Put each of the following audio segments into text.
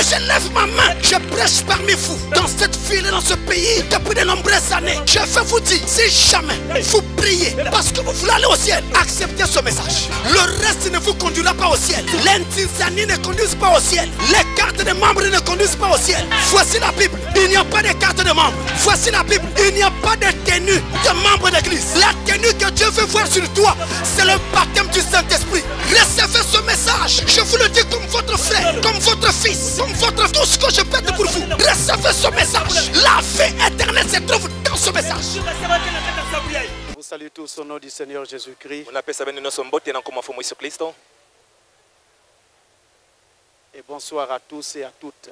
je lève ma main, je prêche parmi vous, dans cette ville et dans ce pays, depuis de nombreuses années. Je vais vous dire, si jamais vous priez parce que vous voulez aller au ciel, acceptez ce message. Le reste ne vous conduira pas au ciel. L'intinsanie ne conduit pas au ciel. Les cartes de membres ne conduisent pas au ciel. Voici la Bible, il n'y a pas de carte de membres. Voici la Bible, il n'y a pas de tenue de membre d'église. La tenue que Dieu veut voir sur toi, c'est le baptême du Saint-Esprit. Recevez ce message, je vous le dis comme votre frère, comme votre fils, comme votre tout ce que je peux pour vous. Recevez ce message. La vie éternelle se trouve dans ce message. Vous saluez tous au nom du Seigneur Jésus-Christ. Et bonsoir à tous et à toutes.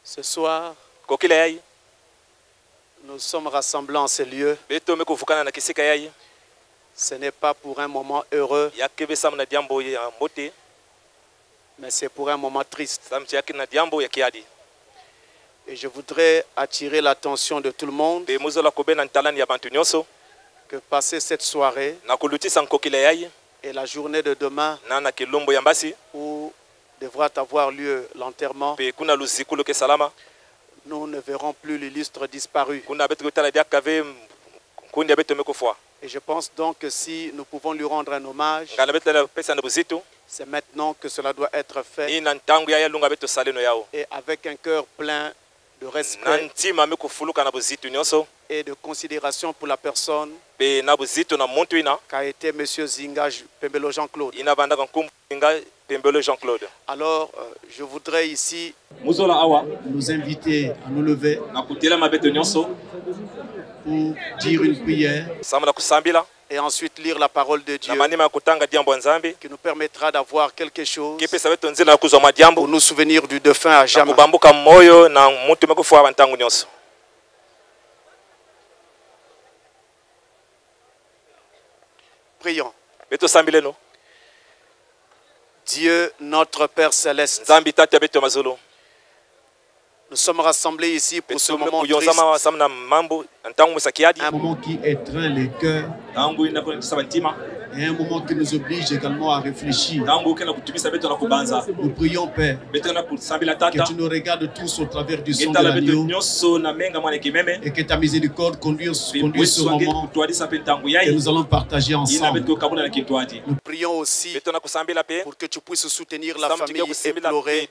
Ce soir, nous sommes rassemblés en ces lieux. Ce n'est pas pour un moment heureux, mais c'est pour un moment triste. Et je voudrais attirer l'attention de tout le monde que passer cette soirée et la journée de demain où devra avoir lieu l'enterrement, nous ne verrons plus l'illustre disparu. Et je pense donc que si nous pouvons lui rendre un hommage, c'est maintenant que cela doit être fait. Et avec un cœur plein de respect et de considération pour la personne qu'a été M. Zinga Pembelo Jean-Claude. Alors, je voudrais ici nous inviter à nous lever pour dire une prière et ensuite lire la parole de Dieu qui nous permettra d'avoir quelque chose pour nous souvenir du défunt à jamais. Prions. Dieu, notre Père Céleste, nous sommes rassemblés ici pour ce moment triste, un moment qui étreint les cœurs et un moment qui nous oblige également à réfléchir. Nous prions, Père, que tu nous regardes tous au travers du sang de l'agneau et que ta miséricorde conduise ce moment que nous allons partager ensemble. Nous prions aussi pour que tu puisses soutenir la famille éplorée,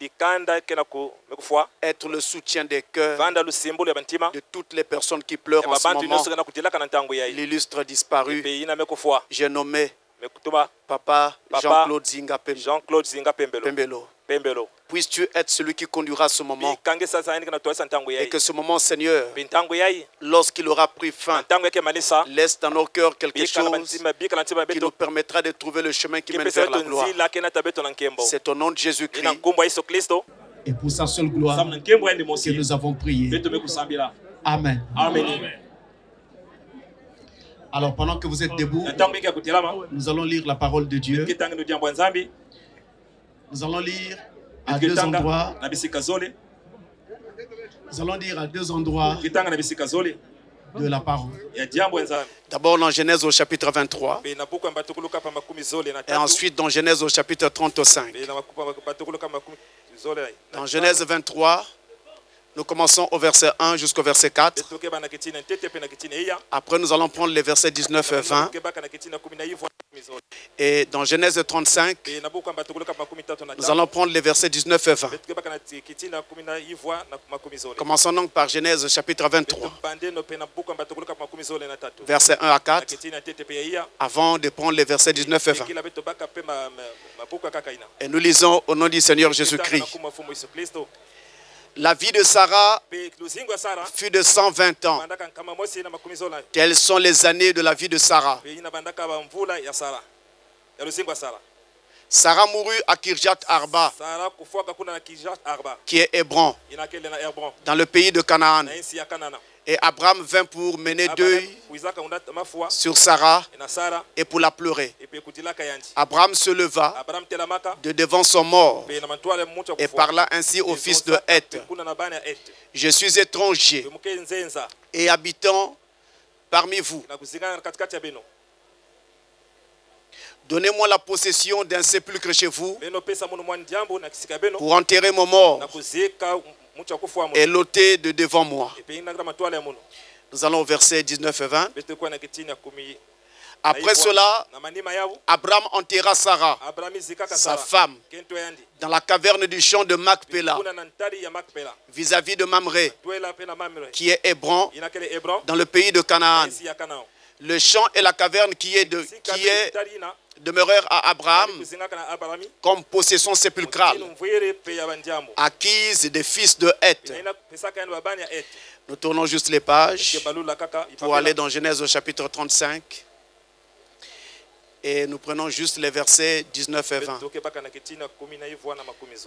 être le soutien des cœurs de toutes les personnes qui pleurent en ce moment. L'illustre disparu, j'ai nommé Papa Jean-Claude Zinga Pembelo. Puisses-tu être celui qui conduira ce moment et que ce moment, Seigneur, lorsqu'il aura pris fin, laisse dans nos cœurs quelque chose qui nous permettra de trouver le chemin qui mène vers la gloire. C'est au nom de Jésus-Christ et pour sa seule gloire que nous avons prié. Amen. Alors pendant que vous êtes debout, nous allons lire la parole de Dieu. Nous allons lire à deux endroits. Nous allons lire à deux endroits de la parole. D'abord dans Genèse au chapitre 23 et ensuite dans Genèse au chapitre 35. Dans Genèse 23, nous commençons au verset 1 jusqu'au verset 4. Après, nous allons prendre les versets 19 et 20. Et dans Genèse 35, nous allons prendre les versets 19 et 20. Commençons donc par Genèse chapitre 23, versets 1 à 4, avant de prendre les versets 19 et 20. Et nous lisons au nom du Seigneur Jésus-Christ. La vie de Sarah fut de 120 ans. Telles sont les années de la vie de Sarah. Sarah mourut à Kirjat Arba, qui est Hébron, dans le pays de Canaan. Et Abraham vint pour mener deuil sur Sarah et pour la pleurer. Abraham se leva de devant son mort et parla ainsi au fils de Heth. Je suis étranger et habitant parmi vous. Donnez-moi la possession d'un sépulcre chez vous pour enterrer mon mort et l'ôter de devant moi. Nous allons au verset 19 et 20. Après cela, Abraham enterra Sarah, sa femme, dans la caverne du champ de Macpéla, vis-à-vis de Mamré, qui est Hébron, dans le pays de Canaan. Le champ et la caverne qui demeurèrent à Abraham comme possession sépulcrale, acquise des fils de Heth. Nous tournons juste les pages pour aller dans Genèse au chapitre 35. Et nous prenons juste les versets 19 et 20.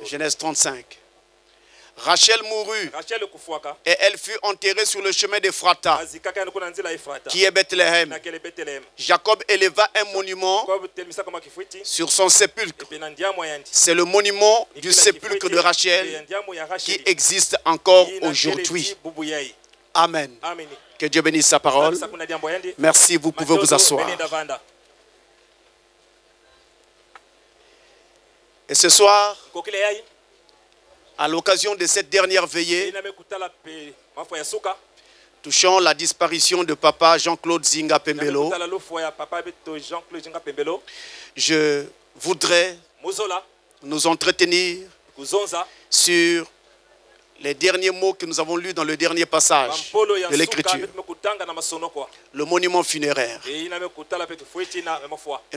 Genèse 35. Rachel mourut et elle fut enterrée sur le chemin d'Ephrata, qui est Bethléem. Jacob éleva un monument sur son sépulcre. C'est le monument du sépulcre de Rachel qui existe encore aujourd'hui. Amen. Que Dieu bénisse sa parole. Merci, vous pouvez vous asseoir. Et ce soir, à l'occasion de cette dernière veillée, touchant la disparition de papa Jean-Claude Zinga Pembelo, je voudrais nous entretenir sur les derniers mots que nous avons lus dans le dernier passage de l'Écriture. Le monument funéraire. Et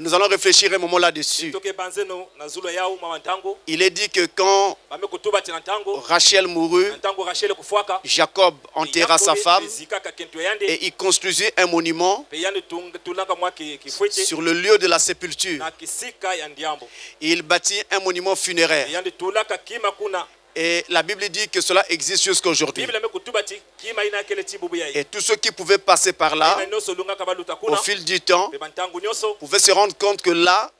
nous allons réfléchir un moment là-dessus. Il est dit que quand Rachel mourut, Jacob enterra sa femme et il construisit un monument sur le lieu de la sépulture. Il bâtit un monument funéraire. Et la Bible dit que cela existe jusqu'à aujourd'hui. Et tous ceux qui pouvaient passer par là, au fil du temps, pouvaient se rendre compte que là,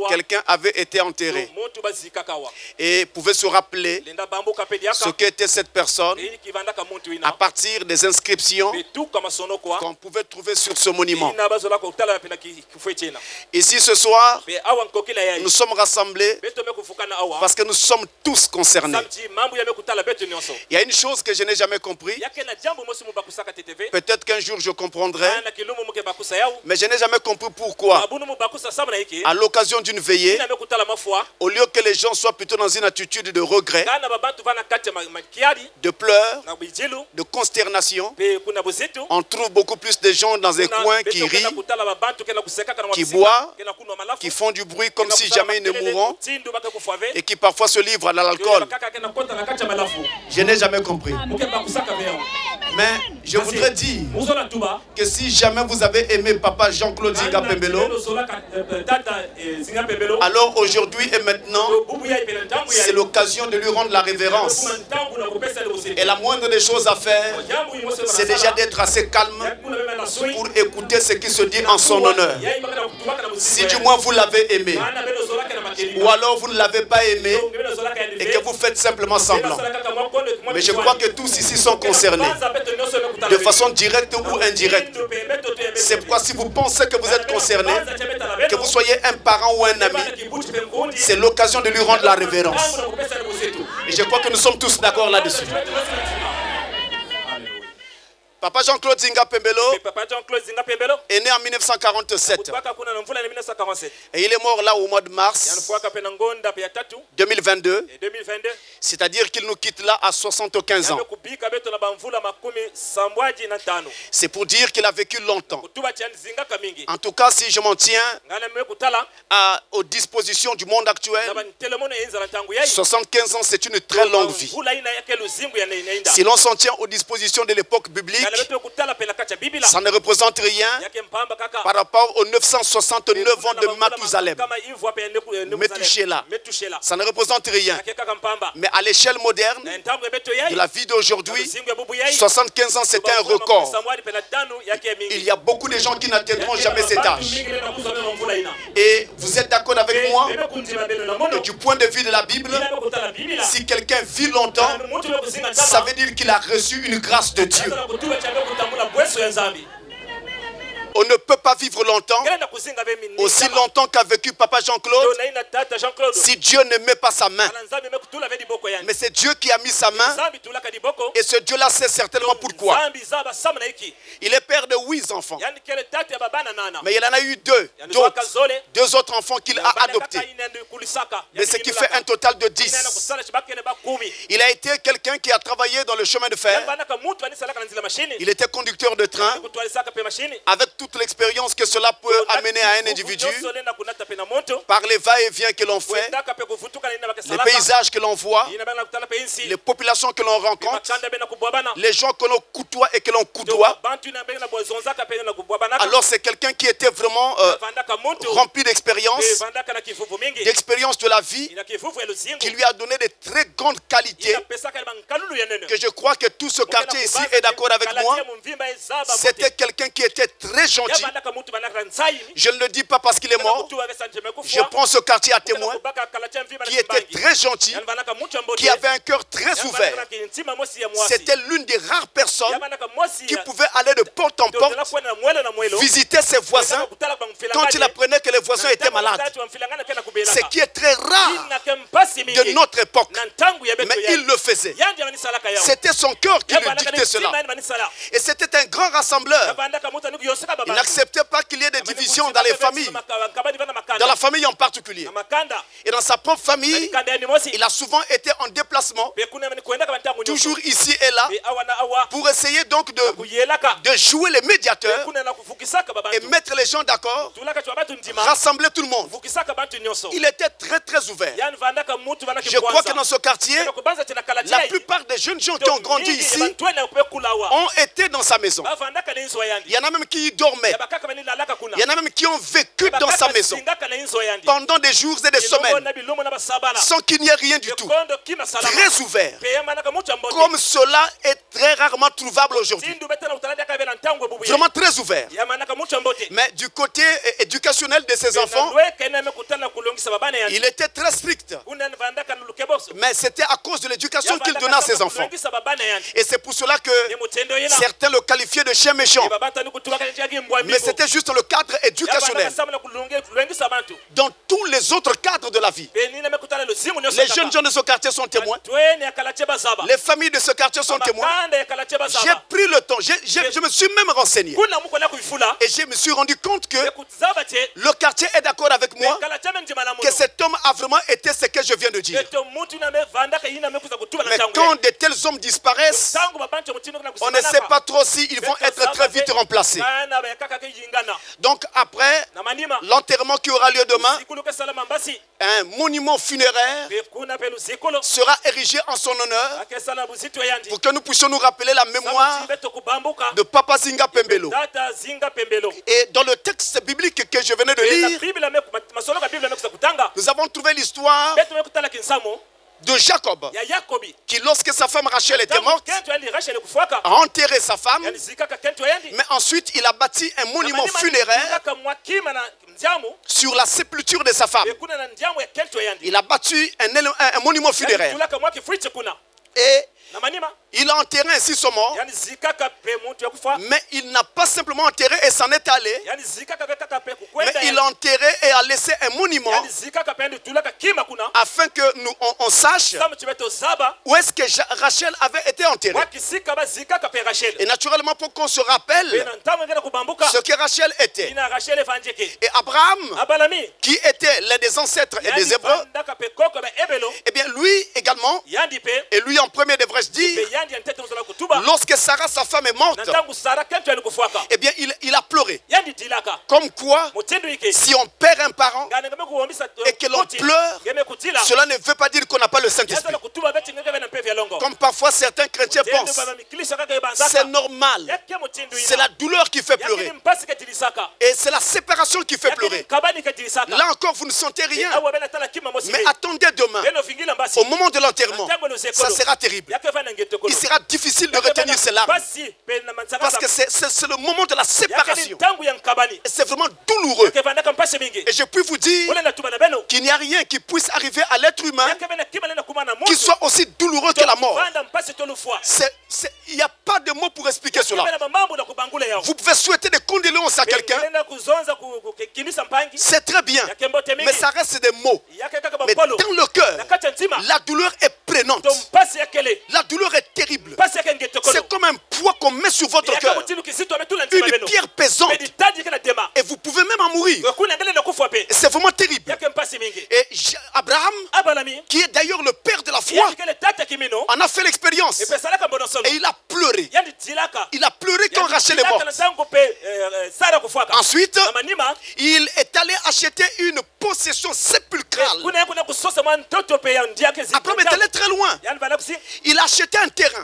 quelqu'un avait été enterré. Et pouvaient se rappeler ce qu'était cette personne à partir des inscriptions qu'on pouvait trouver sur ce monument. Ici ce soir, nous sommes rassemblés parce que nous sommes tous concernés. Il y a une chose que je n'ai jamais compris. Peut-être qu'un jour je comprendrai. Mais je n'ai jamais compris pourquoi. À l'occasion d'une veillée, au lieu que les gens soient plutôt dans une attitude de regret, de pleurs, de consternation, on trouve beaucoup plus de gens dans un coin qui rient, qui boivent, qui font du bruit comme si jamais ils ne mourront et qui parfois se livrent à l'alcool. Je n'ai jamais compris. Mais je voudrais dire que si jamais vous avez aimé papa Jean-Claude Zinga Pembelo, alors aujourd'hui et maintenant, c'est l'occasion de lui rendre la révérence. Et la moindre des choses à faire, c'est déjà d'être assez calme pour écouter ce qui se dit en son honneur. Si du moins vous l'avez aimé, ou alors vous ne l'avez pas aimé, et que vous faites simplement semblant. Mais je crois que tous ici sont concernés, de façon directe ou indirecte. C'est pourquoi si vous pensez que vous êtes concerné, que vous soyez un parent ou un ami, c'est l'occasion de lui rendre la révérence. Et je crois que nous sommes tous d'accord là-dessus. Papa Jean-Claude Zinga Pembelo est né en 1947. Et il est mort là au mois de mars 2022. C'est-à-dire qu'il nous quitte là à 75 ans. C'est pour dire qu'il a vécu longtemps. En tout cas, si je m'en tiens aux dispositions du monde actuel, 75 ans, c'est une très longue vie. Si l'on s'en tient aux dispositions de l'époque biblique, ça ne représente rien par rapport aux 969 ans de Mathusalem. Methuselah. Ça ne représente rien. Mais à l'échelle moderne de la vie d'aujourd'hui, 75 ans c'est un record. Il y a beaucoup de gens qui n'atteindront jamais cet âge. Et vous êtes d'accord avec moi que du point de vue de la Bible, si quelqu'un vit longtemps, ça veut dire qu'il a reçu une grâce de Dieu. On ne peut pas vivre longtemps, aussi longtemps qu'a vécu Papa Jean-Claude, si Dieu ne met pas sa main. Mais c'est Dieu qui a mis sa main, et ce Dieu-là sait certainement pourquoi. Il est père de 8 enfants, mais il en a eu 2 autres enfants qu'il a adoptés. Mais ce qui fait un total de 10. Il a été quelqu'un qui a travaillé dans le chemin de fer. Il était conducteur de train. Avec toute l'expérience que cela peut amener à un individu, par les va-et-vient que l'on fait, les paysages que l'on voit, les populations que l'on rencontre, les gens que l'on côtoie et que l'on coudoie. Alors c'est quelqu'un qui était vraiment rempli d'expérience de la vie, qui lui a donné de très grandes qualités, que je crois que tout ce quartier ici est d'accord avec moi. C'était quelqu'un qui était très gentil. Je ne le dis pas parce qu'il est mort. Je prends ce quartier à témoin, qui était très gentil, qui avait un cœur très ouvert. C'était l'une des rares personnes qui pouvait aller de porte en porte, visiter ses voisins quand il apprenait que les voisins étaient malades. Ce qui est très rare de notre époque, mais il le faisait. C'était son cœur qui lui dictait cela. Et c'était un grand rassembleur. Il n'acceptait pas qu'il y ait des divisions dans les familles, dans la famille en particulier. Et dans sa propre famille, il a souvent été en déplacement, toujours ici et là, pour essayer donc de jouer les médiateurs et mettre les gens d'accord, rassembler tout le monde. Il était très très ouvert. Je crois que dans ce quartier, la plupart des jeunes gens qui ont grandi ici ont été dans sa maison. Il y en a même qui y dormaient. Il y en a même qui ont vécu dans sa maison pendant des jours et des semaines sans qu'il n'y ait rien du tout. Très ouvert. Comme cela est très rarement trouvable aujourd'hui. Vraiment très ouvert. Mais du côté éducationnel de ses enfants, il était très strict. Mais c'était à cause de l'éducation qu'il donnait à ses enfants. Et c'est pour cela que certains le qualifiaient de chien méchant. Mais c'était juste le cadre éducationnel. Dans tous les autres cadres de la vie, les jeunes gens de ce quartier sont témoins. Les familles de ce quartier sont témoins. J'ai pris le temps, je me suis même renseigné. Et je me suis rendu compte que le quartier est d'accord avec moi, que cet homme a vraiment été ce que je viens de dire. Mais quand de tels hommes disparaissent, on ne sait pas trop s'ils vont être très vite remplacés. Donc après l'enterrement qui aura lieu demain, un monument funéraire sera érigé en son honneur pour que nous puissions nous rappeler la mémoire de Papa Zinga Pembelo. Et dans le texte biblique que je venais de lire, nous avons trouvé l'histoire de Jacob, qui lorsque sa femme Rachel était morte, a enterré sa femme, mais ensuite il a bâti un monument funéraire sur la sépulture de sa femme. Il a bâti un monument funéraire. Et il a enterré ainsi son mort, mais il n'a pas simplement enterré et s'en est allé, mais il a enterré et a laissé un monument afin que nous on sache où est-ce que Rachel avait été enterrée. Et naturellement pour qu'on se rappelle ce que Rachel était. Et Abraham, qui était l'un des ancêtres et des Hébreux, et bien lui également, et lui en premier devrais-je dire, lorsque Sarah, sa femme, est morte, eh bien, il a pleuré. Comme quoi, si on perd un parent et que l'on pleure, cela ne veut pas dire qu'on n'a pas le Saint-Esprit. Comme parfois certains chrétiens pensent. C'est normal. C'est la douleur qui fait pleurer. Et c'est la séparation qui fait pleurer. Là encore, vous ne sentez rien. Mais attendez demain. Au moment de l'enterrement, ça sera terrible. il sera difficile de retenir ses larmes. Parce que c'est le moment de la séparation. Et c'est vraiment douloureux. Et je puis vous dire qu'il n'y a rien qui puisse arriver à l'être humain qui soit aussi douloureux que la mort. Il n'y a pas de mots pour expliquer cela. Vous pouvez souhaiter des condoléances à quelqu'un. C'est très bien. Mais ça reste des mots. Mais dans le cœur, la douleur est prégnante. La douleur est terrible. C'est comme un poids qu'on met sur votre cœur. Une pierre pesante. Et vous pouvez même en mourir. C'est vraiment terrible. Et Abraham, qui est d'ailleurs le père de la foi, en a fait l'expérience. Et il a pleuré. Il a pleuré quand Rachel est morte. Ensuite, il est allé acheter une possession sépulcrale. Abraham est allé très loin. Il a acheté un terrain.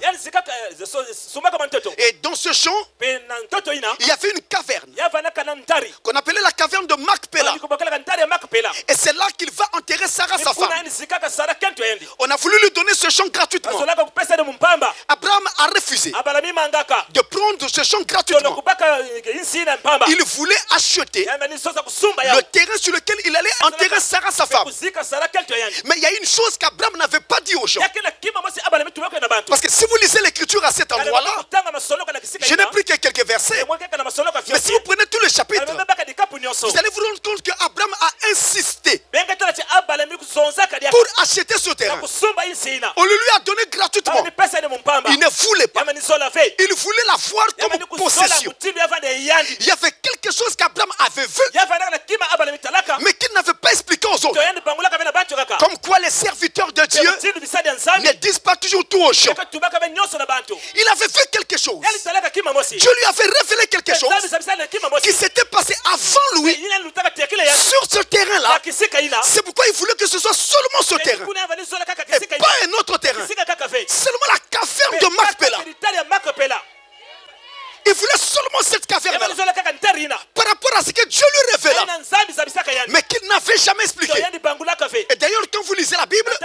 Et dans ce champ, il y avait une caverne qu'on appelait la caverne de Macpéla. Et c'est là qu'il va enterrer Sarah, sa femme. On a voulu lui donner ce champ gratuitement. Abraham a refusé de prendre ce champ gratuitement. Il voulait acheter le terrain sur lequel il allait enterrer Sarah, sa femme. Mais il y a une chose qu'Abraham n'avait pas dit aux gens. Parce que si vous lisez l'écriture à cet endroit-là, je n'ai pris que quelques versets. Mais si vous prenez tout le chapitre, vous allez vous rendre compte qu'Abraham a insisté pour acheter ce terrain. On le lui a donné gratuitement. Il ne voulait pas. Il voulait la voir comme possession. Il y avait quelque chose qu'Abraham avait vu, mais qu'il n'avait pas expliqué aux autres. Comme quoi les serviteurs de Dieu ne disent pas toujours tout aux gens. Il avait vu quelque chose. Dieu lui avait révélé quelque chose qui s'était passé avant lui sur ce terrain-là. C'est pourquoi il voulait que ce soit seulement ce terrain et pas un autre terrain. Seulement la caverne de Macpéla. Il voulait seulement cette caverne par rapport à ce que Dieu lui révéla, mais qu'il n'avait jamais expliqué. Et d'ailleurs, quand vous lisez la Bible,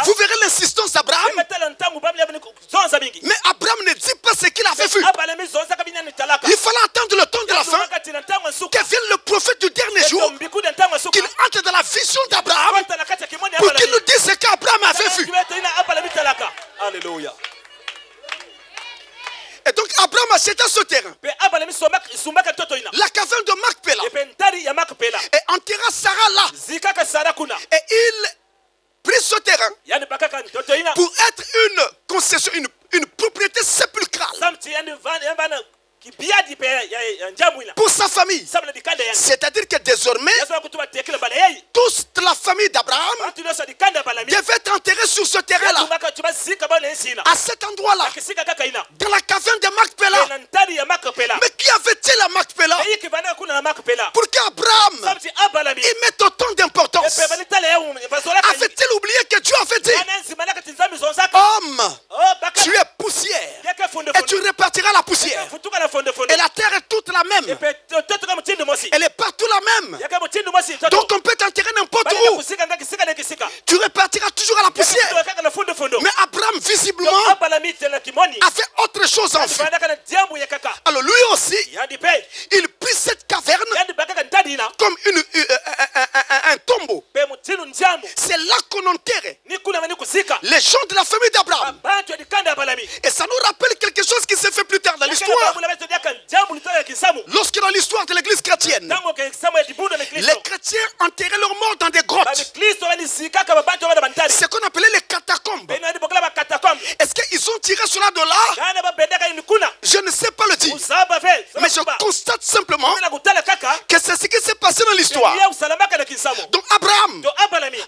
vous verrez l'insistance d'Abraham. Mais Abraham ne dit pas ce qu'il avait vu. Il fallait attendre le temps de la fin, que vienne le prophète du dernier jour, qu'il entre dans la vision d'Abraham pour qu'il nous dise ce qu'Abraham avait vu. Alléluia. Et donc Abraham acheta ce terrain, la caverne de Macpéla, et enterra Sarah là. Et il prit ce terrain pour être une concession, une propriété sépulcrale pour sa famille. C'est-à-dire que désormais, toute la famille d'Abraham devait être enterrée sur ce terrain-là. À cet endroit-là, dans la caverne de Macpéla. Mais qui avait-il à Macpéla? Pour qu'Abraham y mette autant d'importance. Avait-il oublié que Dieu avait dit: homme, tu es poussière et tu répartiras la poussière. Et la terre est toute la même. Elle est partout la même. Donc on peut t'enterrer n'importe où. Tu répartiras toujours à la poussière. Mais Abraham visiblement a fait autre chose en vue. Alors lui aussi, il prit cette caverne comme un tombeau. C'est là qu'on enterrait les gens de la famille d'Abraham. Et ça nous rappelle quelque chose qui s'est fait plus tard dans l'histoire. Lorsque dans l'histoire de l'église chrétienne, les chrétiens enterraient leurs morts dans des grottes. C'est ce qu'on appelait les catacombes. Est-ce qu'ils ont tiré cela de là? Je ne sais pas le dire. Mais je constate simplement que c'est ce qui s'est passé dans l'histoire. Donc Abraham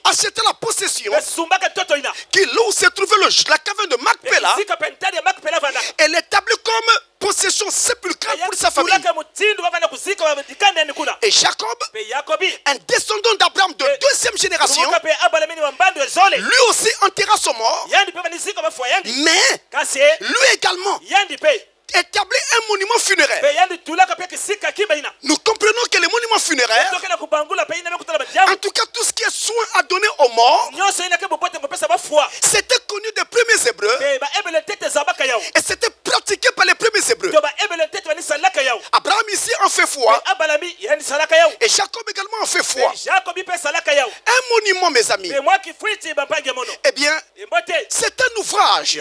achetait la possession qui là où se trouvait la caverne de Macpéla. Elle l'établit comme possession sépulcrale pour sa famille. Et Jacob, un descendant d'Abraham de deuxième génération, lui aussi enterra son mort. Mais lui également établit un monument funéraire, nous comprenons que les monuments funéraires, en tout cas tout ce qui est soin à donner aux morts, c'était connu des premiers Hébreux et c'était pratiqué par les premiers Hébreux. Abraham ici en fait foi et Jacob également en fait foi. Un monument, mes amis, eh bien, c'est un ouvrage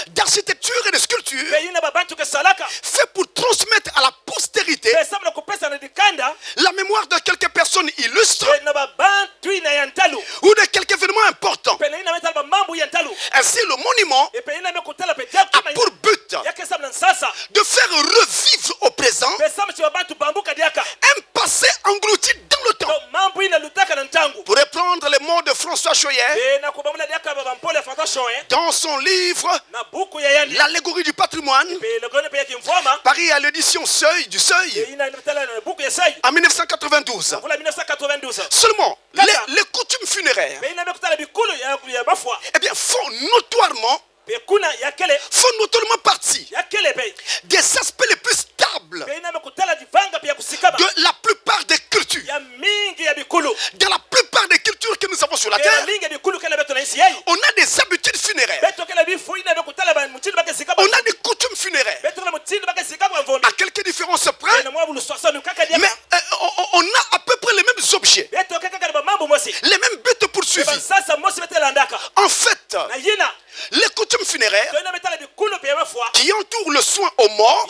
d'architecture et de sculpture fait pour transmettre à la postérité la mémoire de quelques personnes illustres ou de quelques événements importants. Ainsi, le monument a pour but de faire revivre au présent un passé englouti dans le temps. Pour reprendre les mots de François Choyer, dans son livre L'allégorie du patrimoine, paru à l'édition Seuil du Seuil en 1992. Seulement, les coutumes funéraires, eh bien, font notoirement partie des aspects les plus stables de la plupart des cultures. Dans la plupart des cultures que nous avons sur la terre, on a des habitudes funéraires. On a des coutumes funéraires. À quelques différences près, mais on a à peu près les mêmes objets, les mêmes buts poursuivis. En fait, les coutumes funéraires qui entourent le soin aux morts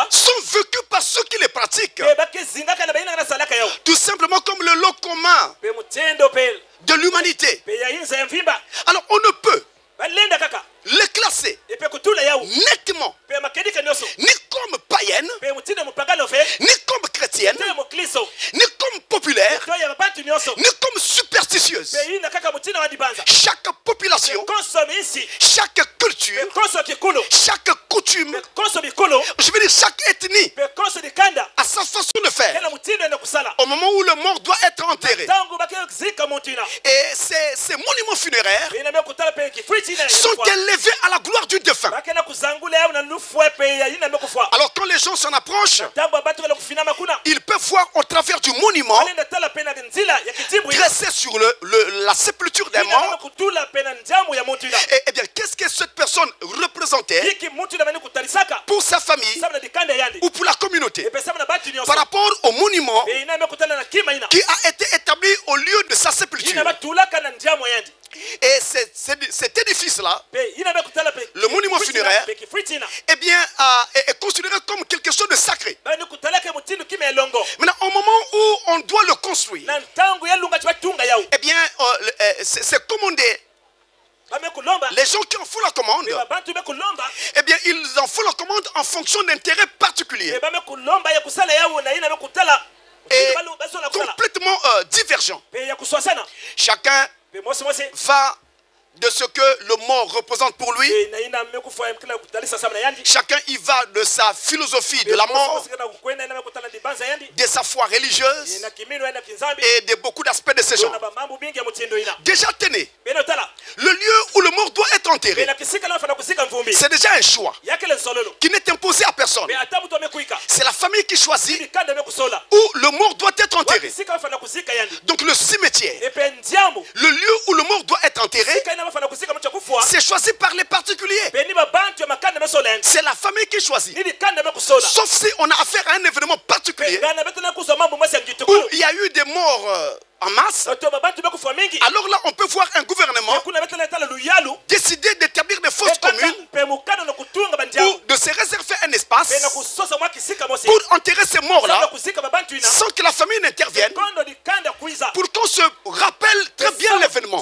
sont vécues par ceux qui les pratiquent, tout simplement comme le lot commun de l'humanité. Alors on ne peut les classer nettement ni comme païennes, ni comme chrétiennes, ni comme populaires, ni comme superstitieuses. Chaque population, chaque culture, chaque coutume, je veux dire chaque ethnie a sa façon de faire au moment où le mort doit être enterré. Et ces monuments funéraires sont élevés à la gloire du défunt. Alors quand les gens s'en approchent, ils peuvent voir au travers du monument dressé sur la sépulture d'un mort, et bien qu'est-ce que cette personne représentait pour sa famille ou pour la communauté par rapport au monument qui a été établi au lieu de sa sépulture. Et cet édifice-là, le monument funéraire, eh bien, est considéré comme quelque chose de sacré. Maintenant, au moment où on doit le construire, eh bien, c'est commandé. Les gens qui en font la commande, eh bien, ils en font la commande en fonction d'intérêts particuliers et complètement divergents. Chacun va de ce que le mort représente pour lui. Chacun y va de sa philosophie de la mort, de sa foi religieuse et de beaucoup d'aspects de ces gens. Déjà tenez, le lieu où le mort doit être enterré, c'est déjà un choix qui n'est imposé à personne. C'est la famille qui choisit où le mort doit être enterré. Donc le cimetière, le lieu où le mort doit être enterré, c'est choisi par les particuliers. C'est la famille qui choisit. Sauf si on a affaire à un événement particulier où il y a eu des morts en masse. Alors là, on peut voir un gouvernement décider d'établir des fosses communes ou de se réserver un espace pour enterrer ces morts-là sans que la famille n'intervienne, pour qu'on se rappelle très bien l'événement,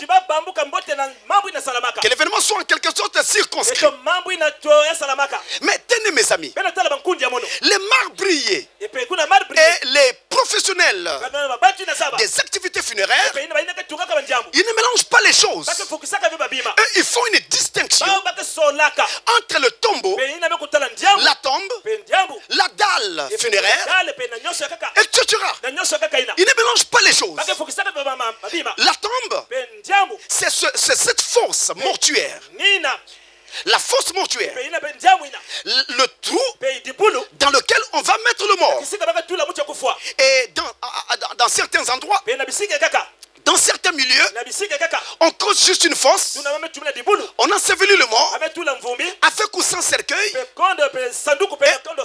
que l'événement soit en quelque sorte circonscrit. Mais tenez mes amis, les marbriers et les professionnels des activités funéraires, ils ne mélangent pas les choses. Eux, ils font une distinction entre le tombeau, la tombe, la dalle funéraire, etc. Ils ne mélangent pas les choses. La tombe, c'est cette fosse mortuaire. la fosse mortuaire, le trou dans lequel on va mettre le mort. Et dans certains endroits, dans certains milieux, on creuse juste une fosse, on enseveli le mort, avec ou sans cercueil,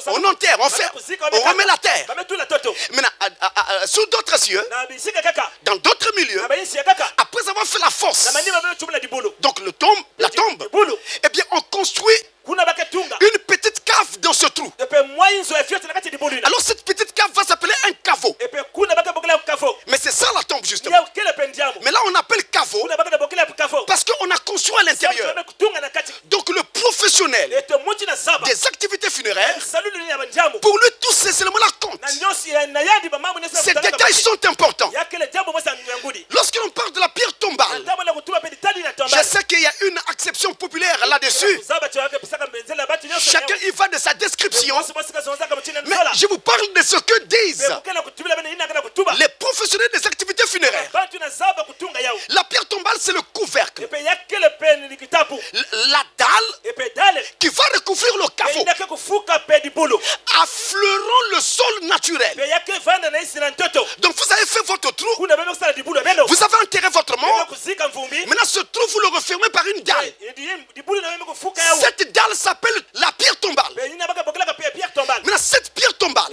on enterre, on remet la terre. Maintenant, sur d'autres cieux, dans d'autres milieux, après avoir fait la fosse, donc la tombe, eh bien on construit une petite cave dans ce trou. Alors cette petite cave va s'appeler un caveau. Mais c'est ça la tombe justement. Mais là on appelle caveau parce qu'on a construit à l'intérieur. Donc le professionnel des activités funéraires, pour lui tous ces éléments-là comptent. Ces détails sont importants. Lorsque l'on parle de la pierre tombale, je sais qu'il y a une acception populaire là-dessus. Chacun y va de sa description. Mais je vous parle de ce que disent les professionnels des activités funéraires. La pierre tombale, c'est le couvercle. La dalle qui va recouvrir le caveau, affleurant le sol naturel. Donc vous avez fait votre trou, vous avez enterré votre mort. Maintenant ce trou, vous le refermez par une dalle. Cette dalle s'appelle la pierre tombale. Maintenant cette pierre tombale,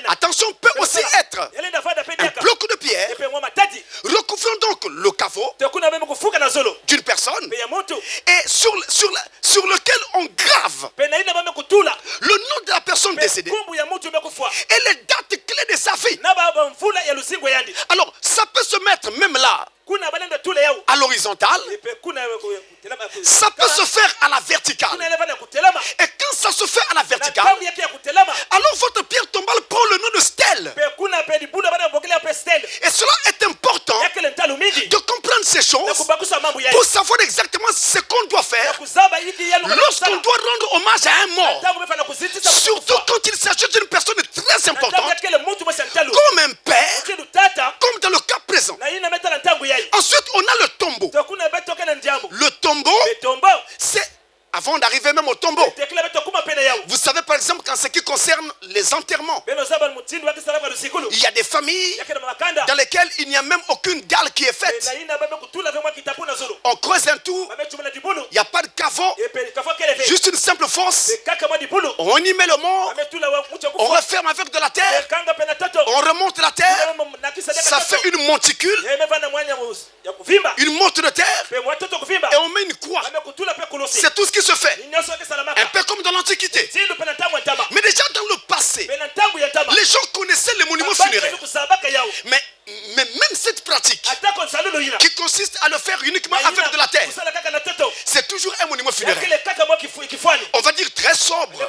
attention, peut aussi être un bloc de pierre recouvrant donc le caveau d'une personne et sur lequel on grave le nom de la personne décédée et les dates clés de sa vie. Alors ça peut se mettre même là à l'horizontale, ça peut se faire à la verticale. Et quand ça se fait à la verticale, alors votre pierre tombale prend le nom de stèle. Et cela est important de comprendre ces choses pour savoir exactement ce qu'on doit faire lorsqu'on doit rendre hommage à un mort. Surtout quand il s'agit d'une personne très importante, comme un père, comme dans le cas présent. Ensuite, on a le tombeau. Le tombeau, c'est... Avant d'arriver même au tombeau, vous savez par exemple qu'en ce qui concerne les enterrements, il y a des familles dans lesquelles il n'y a même aucune dalle qui est faite. On creuse un trou, il n'y a pas de caveau, juste une simple fosse. On y met le mort, on referme avec de la terre, on remonte la terre, ça fait une monticule, une monte de terre, et on met une croix. C'est tout ce qui se fait. Un peu comme dans l'Antiquité. Mais déjà dans le passé, les gens connaissaient les monuments funéraires. Mais même cette pratique qui consiste à le faire uniquement avec de la terre, c'est toujours un monument funéraire. On va dire très sobre,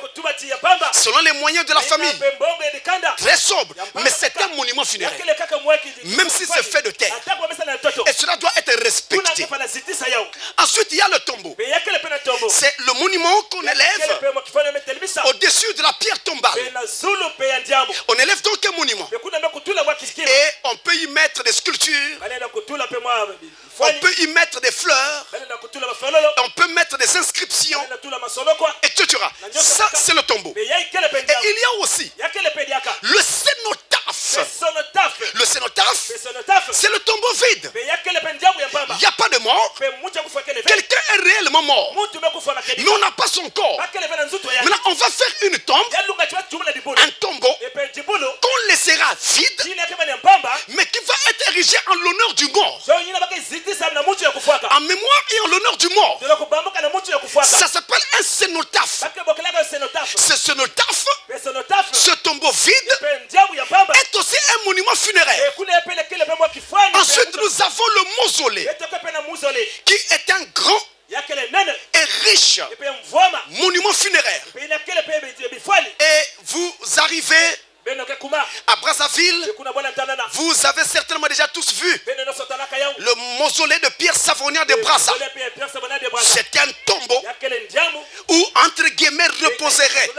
selon les moyens de la famille. Très sobre, mais c'est un monument funéraire. Même si c'est fait de terre. Et cela doit être respecté. Ensuite, il y a le tombeau. C'est le monument qu'on élève au-dessus de la pierre tombale. On élève donc un monument. Et on peut y mettre des sculptures, on peut y mettre des fleurs, on peut mettre des inscriptions, etc. Ça, c'est le tombeau. Et il y a aussi le cénotaphe. Le cénotaphe, c'est le tombeau vide. Il n'y a pas de mort. Quelqu'un est réellement mort, mais on n'a pas son corps. Maintenant, on va faire une tombe, un tombeau qu'on laissera vide, mais qui va être érigé en l'honneur du mort. En mémoire et en l'honneur du mort. Ça s'appelle un cénotaphe. Ce cénotaphe, ce tombeau vide, est aussi un monument funéraire. Ensuite, nous avons le mausolée, qui est un grand et riche monument funéraire. Et vous arrivez à Brazzaville, vous avez certainement déjà tous vu le mausolée de Pierre Savonian de Brazza. C'est un tombeau où, entre guillemets, reposeraient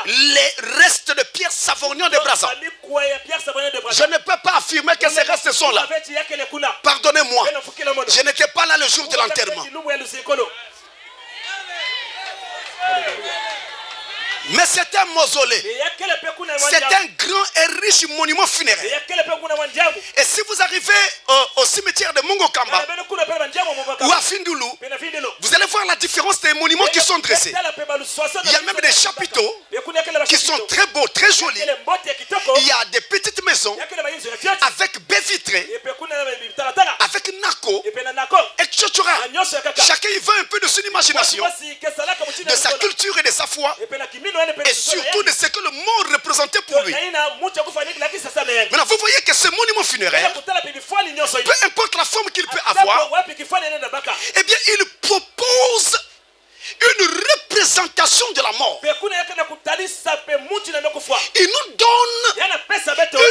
les restes de Pierre Savonian de Brazza. Je ne peux pas affirmer que ces restes sont là. Pardonnez-moi, je n'étais pas là le jour de l'enterrement. C'est un mausolée. C'est un grand et riche monument funéraire. Et si vous arrivez au cimetière de Mongokamba ou à Findulu, vous allez voir la différence des monuments qui sont dressés. Il y a même des chapiteaux qui sont très beaux, très jolis. Il y a des petites maisons avec baies vitrées, avec Nako, etc. Chacun y va un peu de son imagination, de sa culture et de sa foi, et surtout de ce que le monde représentait pour lui. Maintenant, vous voyez que ce monument funéraire, peu importe la forme qu'il peut avoir, eh bien, il propose une représentation de la mort. Il nous donne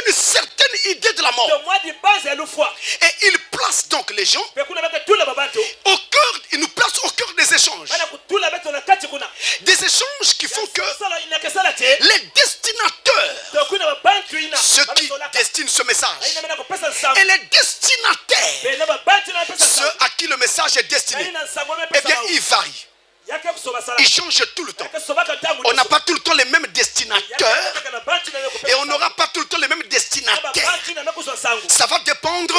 une certaine idée de la mort. Et il place donc les gens au cœur, il nous place au cœur des échanges. Des échanges qui font que les destinateurs, ceux qui destinent ce message, et les destinataires, ceux à qui le message est destiné, eh bien, ils varient. Ils changent tout le temps. On n'a pas tout le temps les mêmes destinateurs et on n'aura pas tout le temps les mêmes destinataires. Ça va dépendre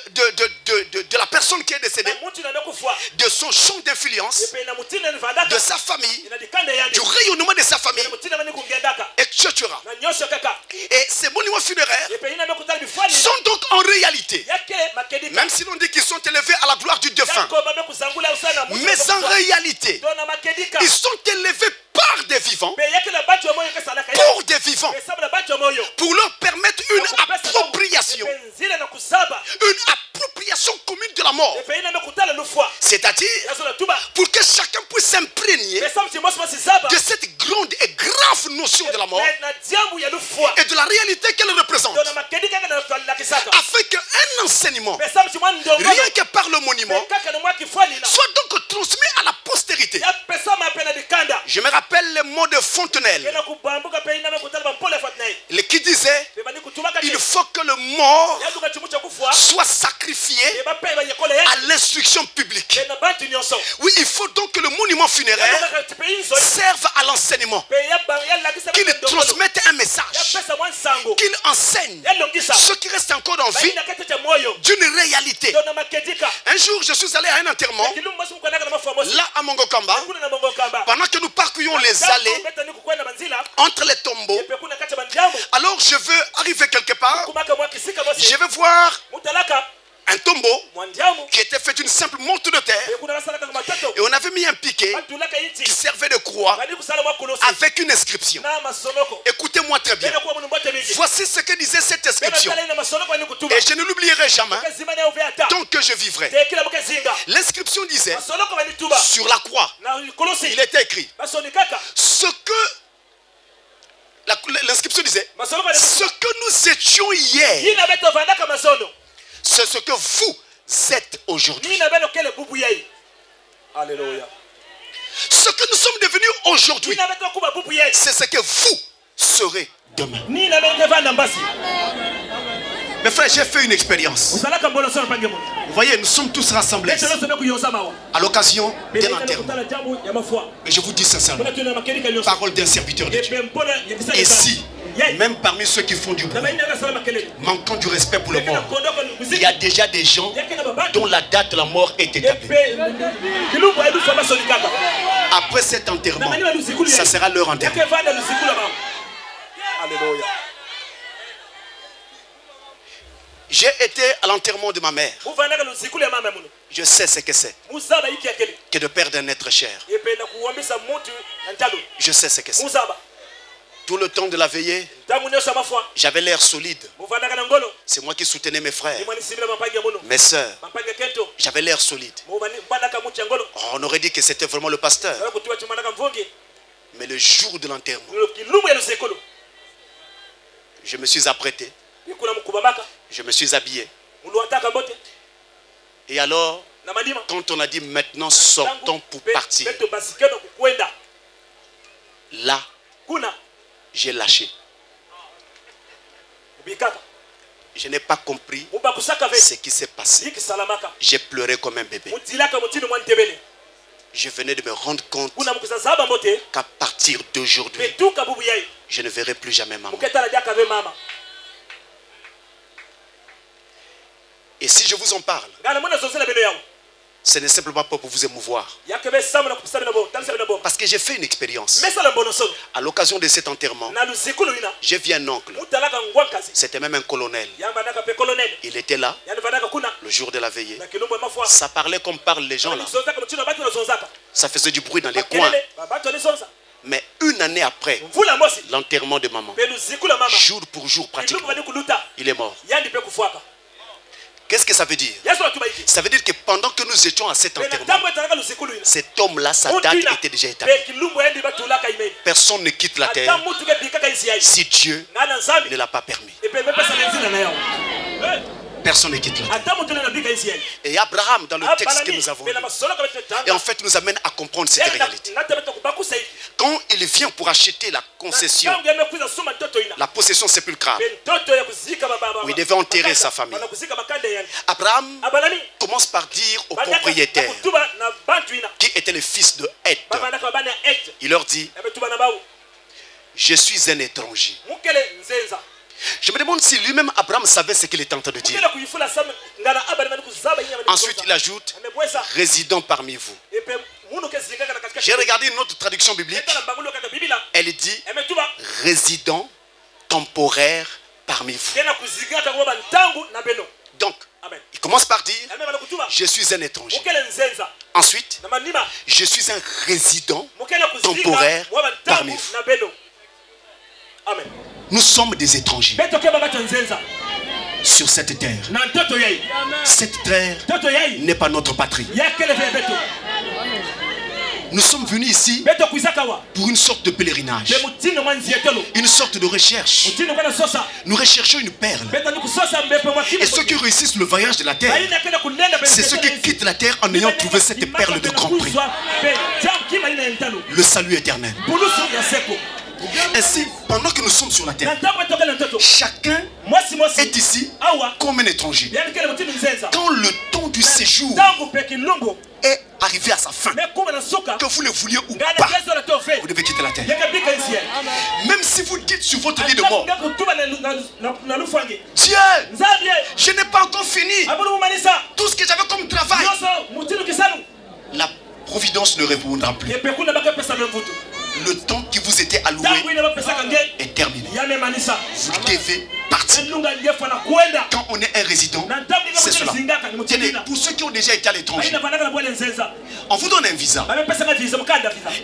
de la personne qui est décédée, de son champ d'influence, de sa famille, du rayonnement de sa famille, etc. Et ces monuments funéraires sont donc en réalité, même si l'on dit qu'ils sont élevés à la gloire du défunt, mais en réalité, ils sont élevés par des vivants, pour des vivants, pour leur permettre une appropriation commune de la mort. C'est-à-dire pour que chacun puisse s'imprégner de cette grande et grave notion de la mort et de la réalité qu'elle représente, afin qu'un enseignement, rien que par le monument, soit donc transmis à la postérité. Je me rappelle les mots de Fontenelle, qui disait: il faut que le mort soit sacrifié à l'instruction publique. Oui, il faut donc que le monument funéraire serve à l'enseignement, qu'il transmette un message, qu'il enseigne ceux qui restent encore en vie d'une réalité. Un jour, je suis allé à un enterrement, là à Mongokamba, pendant que nous parcourions les allées entre les tombeaux. Alors je veux arriver quelque part, je vais voir un tombeau qui était fait d'une simple morte de terre, et on avait mis un piquet qui servait de croix avec une inscription. Écoutez-moi très bien, voici ce que disait cette inscription, et je ne l'oublierai jamais tant que je vivrai. L'inscription disait, sur la croix, il était écrit, ce que l'inscription disait, ce que nous étions hier, c'est ce que vous êtes aujourd'hui. Alléluia. Ce que nous sommes devenus aujourd'hui, c'est ce que vous serez demain. Mes frères, j'ai fait une expérience. Vous voyez, nous sommes tous rassemblés à l'occasion d'un enterrement. Mais je vous dis sincèrement, parole d'un serviteur de Dieu. Et si, même parmi ceux qui font du bruit, manquant du respect pour le mort, il y a déjà des gens dont la date de la mort est établie. Après cet enterrement, ça sera leur enterrement. Alléluia. J'ai été à l'enterrement de ma mère. Je sais ce que c'est que de perdre un être cher. Je sais ce que c'est. Tout le temps de la veillée, j'avais l'air solide. C'est moi qui soutenais mes frères, mes soeurs. J'avais l'air solide. On aurait dit que c'était vraiment le pasteur. Mais le jour de l'enterrement, je me suis apprêté. Je me suis habillé. Et alors, quand on a dit maintenant sortons pour partir, là, j'ai lâché. Je n'ai pas compris ce qui s'est passé. J'ai pleuré comme un bébé. Je venais de me rendre compte qu'à partir d'aujourd'hui, je ne verrai plus jamais maman. Et si je vous en parle, ce n'est simplement pas pour vous émouvoir. Parce que j'ai fait une expérience. À l'occasion de cet enterrement, j'ai vu un oncle. C'était même un colonel. Il était là, le jour de la veillée. Ça parlait comme parlent les gens là. Ça faisait du bruit dans les coins. Mais une année après l'enterrement de maman, jour pour jour pratiquement, il est mort. Qu'est-ce que ça veut dire? Ça veut dire que pendant que nous étions à cet enterrement, cet homme-là, sa date était déjà établie. Personne ne quitte la terre si Dieu ne l'a pas permis. Personne ne quitte la terre. Et Abraham, dans le texte que nous avons lu, et en fait nous amène à comprendre cette réalité. Quand il vient pour acheter la concession, la possession sépulcrale, où il devait enterrer sa famille, Abraham commence par dire aux propriétaires, qui étaient les fils de Heth, il leur dit, je suis un étranger. Je me demande si lui-même Abraham savait ce qu'il était en train de dire. Ensuite il ajoute, résident parmi vous. J'ai regardé une autre traduction biblique. Elle dit, résident temporaire parmi vous. Donc, il commence par dire, je suis un étranger. Ensuite, je suis un résident temporaire parmi vous. Amen. Nous sommes des étrangers sur cette terre. Cette terre n'est pas notre patrie. Nous sommes venus ici pour une sorte de pèlerinage, une sorte de recherche. Nous recherchons une perle. Et ceux qui réussissent le voyage de la terre, c'est ceux qui quittent la terre en ayant trouvé cette perle de grand prix, le salut éternel. Ainsi, pendant que nous sommes sur la terre, chacun est ici comme un étranger. Quand le temps du séjour est arrivé à sa fin, que vous le vouliez ou pas, vous devez quitter la terre. Même si vous dites sur votre lit de mort, Dieu, je n'ai pas encore fini tout ce que j'avais comme travail, la providence ne répondra plus. Le temps qui vous était alloué est terminé. Vous devez partir. Quand on est un résident, c'est cela. Tenez, pour ceux qui ont déjà été à l'étranger, on vous donne un visa.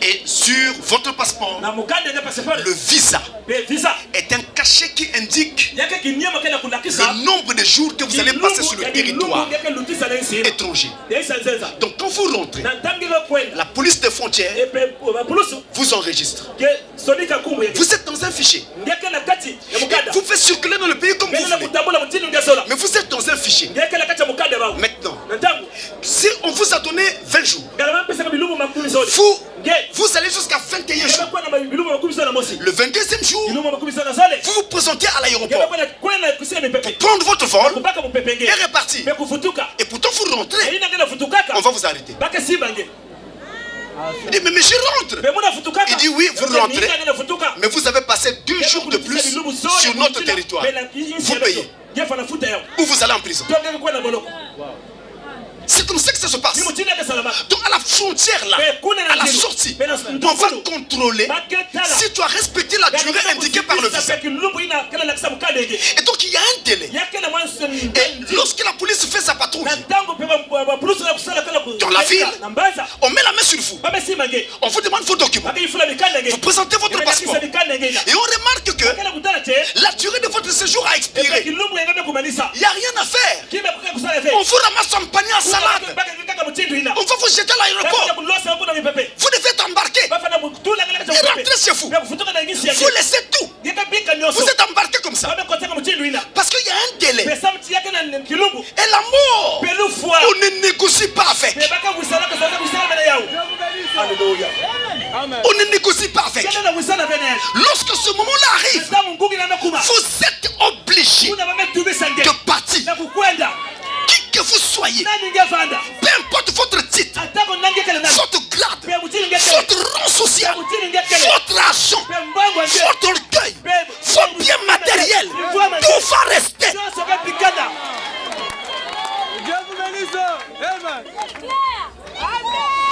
Et sur votre passeport, le visa est un cachet qui indique le nombre de jours que vous allez passer sur le territoire étranger. Donc quand vous rentrez, la police des frontières vous enregistre. Vous êtes dans un fichier. Vous faites circuler dans le pays comme vous voulez. Mais vous êtes dans un fichier. Maintenant, si on vous a donné 20 jours, vous allez jusqu'à 21 jours. Le 22e jour, vous vous présentez à l'aéroport pour prendre votre vol et repartir. Et pourtant vous rentrez, on va vous arrêter. Il dit, mais je rentre. Il dit, oui, vous rentrez, mais vous avez passé 2 jours de plus sur notre territoire. Vous payez. Ou vous allez en prison. C'est comme ça que ça se passe. Donc à la frontière là, à la sortie, on va contrôler si tu as respecté la durée indiquée par le visa. Et donc il y a un délai. Et lorsque la police fait sa patrouille dans la ville, on met la main sur vous. On vous demande vos documents. Vous présentez votre passeport. Et on remarque que la durée de votre séjour a expiré. Il n'y a rien à faire. On vous ramasse en panier à salade. On va vous jeter à l'aéroport. Vous devez être embarqué et rentrer chez vous. Vous laissez tout. Vous êtes embarqué comme ça. Parce qu'il y a un délai. Et la mort, on ne négocie pas avec. On ne négocie pas avec. Lorsque ce moment-là arrive, vous êtes obligé de partir. Qui que vous soyez, peu importe votre titre, votre grade, votre rang social, votre argent, votre orgueil, vos biens matériels, tout va rester.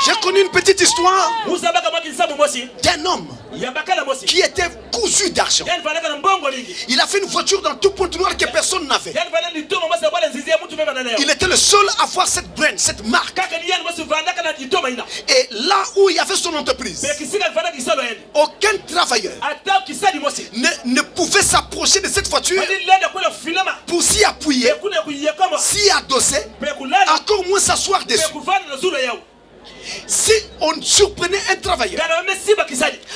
J'ai connu une petite histoire d'un homme qui était cousu d'argent. Il a fait une voiture dans tout Pointe-Noire que personne n'avait. Il était le seul à avoir cette brand, cette marque. Et là où il y avait son entreprise, aucun travailleur ne pouvait s'approcher de cette voiture pour s'y appuyer, s'y adosser, encore moins s'asseoir dessus. Si on surprenait un travailleur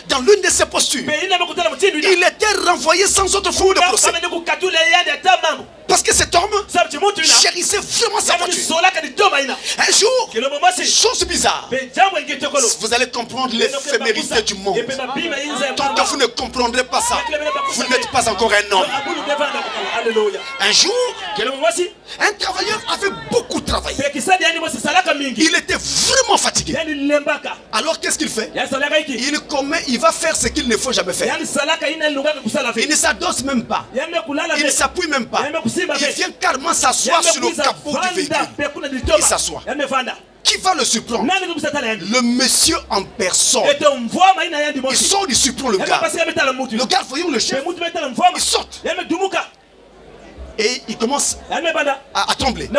dans l'une de ses postures, il était renvoyé sans autre forme de procès. Parce que cet homme chérissait vraiment sa voiture. Un jour, chose bizarre, vous allez comprendre l'éphémérité du monde. Tant que vous ne comprendrez pas ça, vous n'êtes pas encore un homme. Un jour, un travailleur avait beaucoup travaillé. Il était vraiment fatigué. Alors qu'est-ce qu'il fait? Il va faire ce qu'il ne faut jamais faire. Il ne s'adosse même pas. Il ne s'appuie même pas. Il vient carrément s'asseoir sur le capot du véhicule. Il s'assoit. Qui va le surprendre? Le monsieur en personne. Il sort, il surprend le gars. Le gars, voyons le chef, il saute. Et il commence à trembler.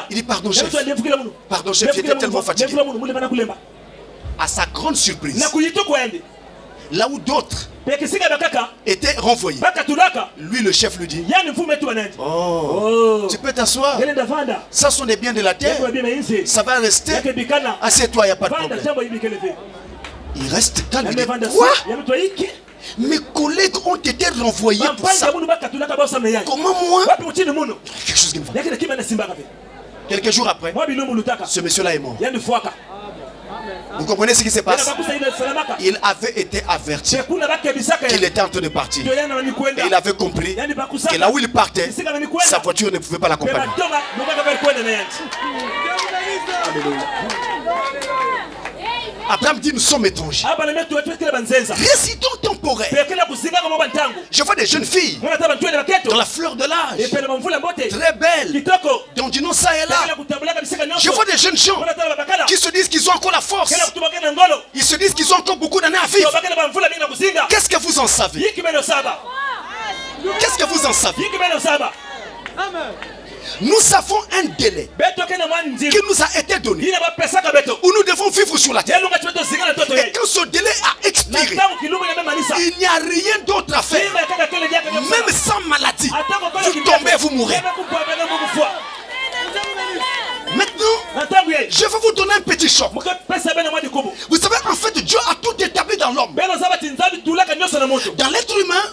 Il dit pardon chef. Pardon chef, j'étais tellement fatigué. À sa grande surprise, là où d'autres étaient renvoyés, lui le chef lui dit: oh, tu peux t'asseoir. Ça sont des biens de la terre. Ça va rester. Assieds-toi, il n'y a pas de problème. Il reste calme. Il dit: quoi? Mes collègues ont été renvoyés pour ça. Comment moi? Quelque chose qui me va. Quelques jours après, ce monsieur-là est mort. Vous comprenez ce qui se passe? Il avait été averti qu'il était en train de partir. Et il avait compris que là où il partait, sa voiture ne pouvait pas l'accompagner. Abraham dit: nous sommes étrangers, résidents temporaires. Je vois des jeunes filles dans la fleur de l'âge, très belles, dont du nom ça et là. Je vois des jeunes gens qui se disent qu'ils ont encore la force. Ils se disent qu'ils ont encore beaucoup d'années à vivre. Qu'est-ce que vous en savez? Qu'est-ce que vous en savez? Nous avons un délai qui nous a été donné, où nous devons vivre sur la terre. Et quand ce délai a expiré, il n'y a rien d'autre à faire. Même sans maladie, vous tombez, vous mourrez. Maintenant, je vais vous donner un petit choc. Vous savez, en fait, Dieu a tout établi dans l'homme. Dans l'être humain,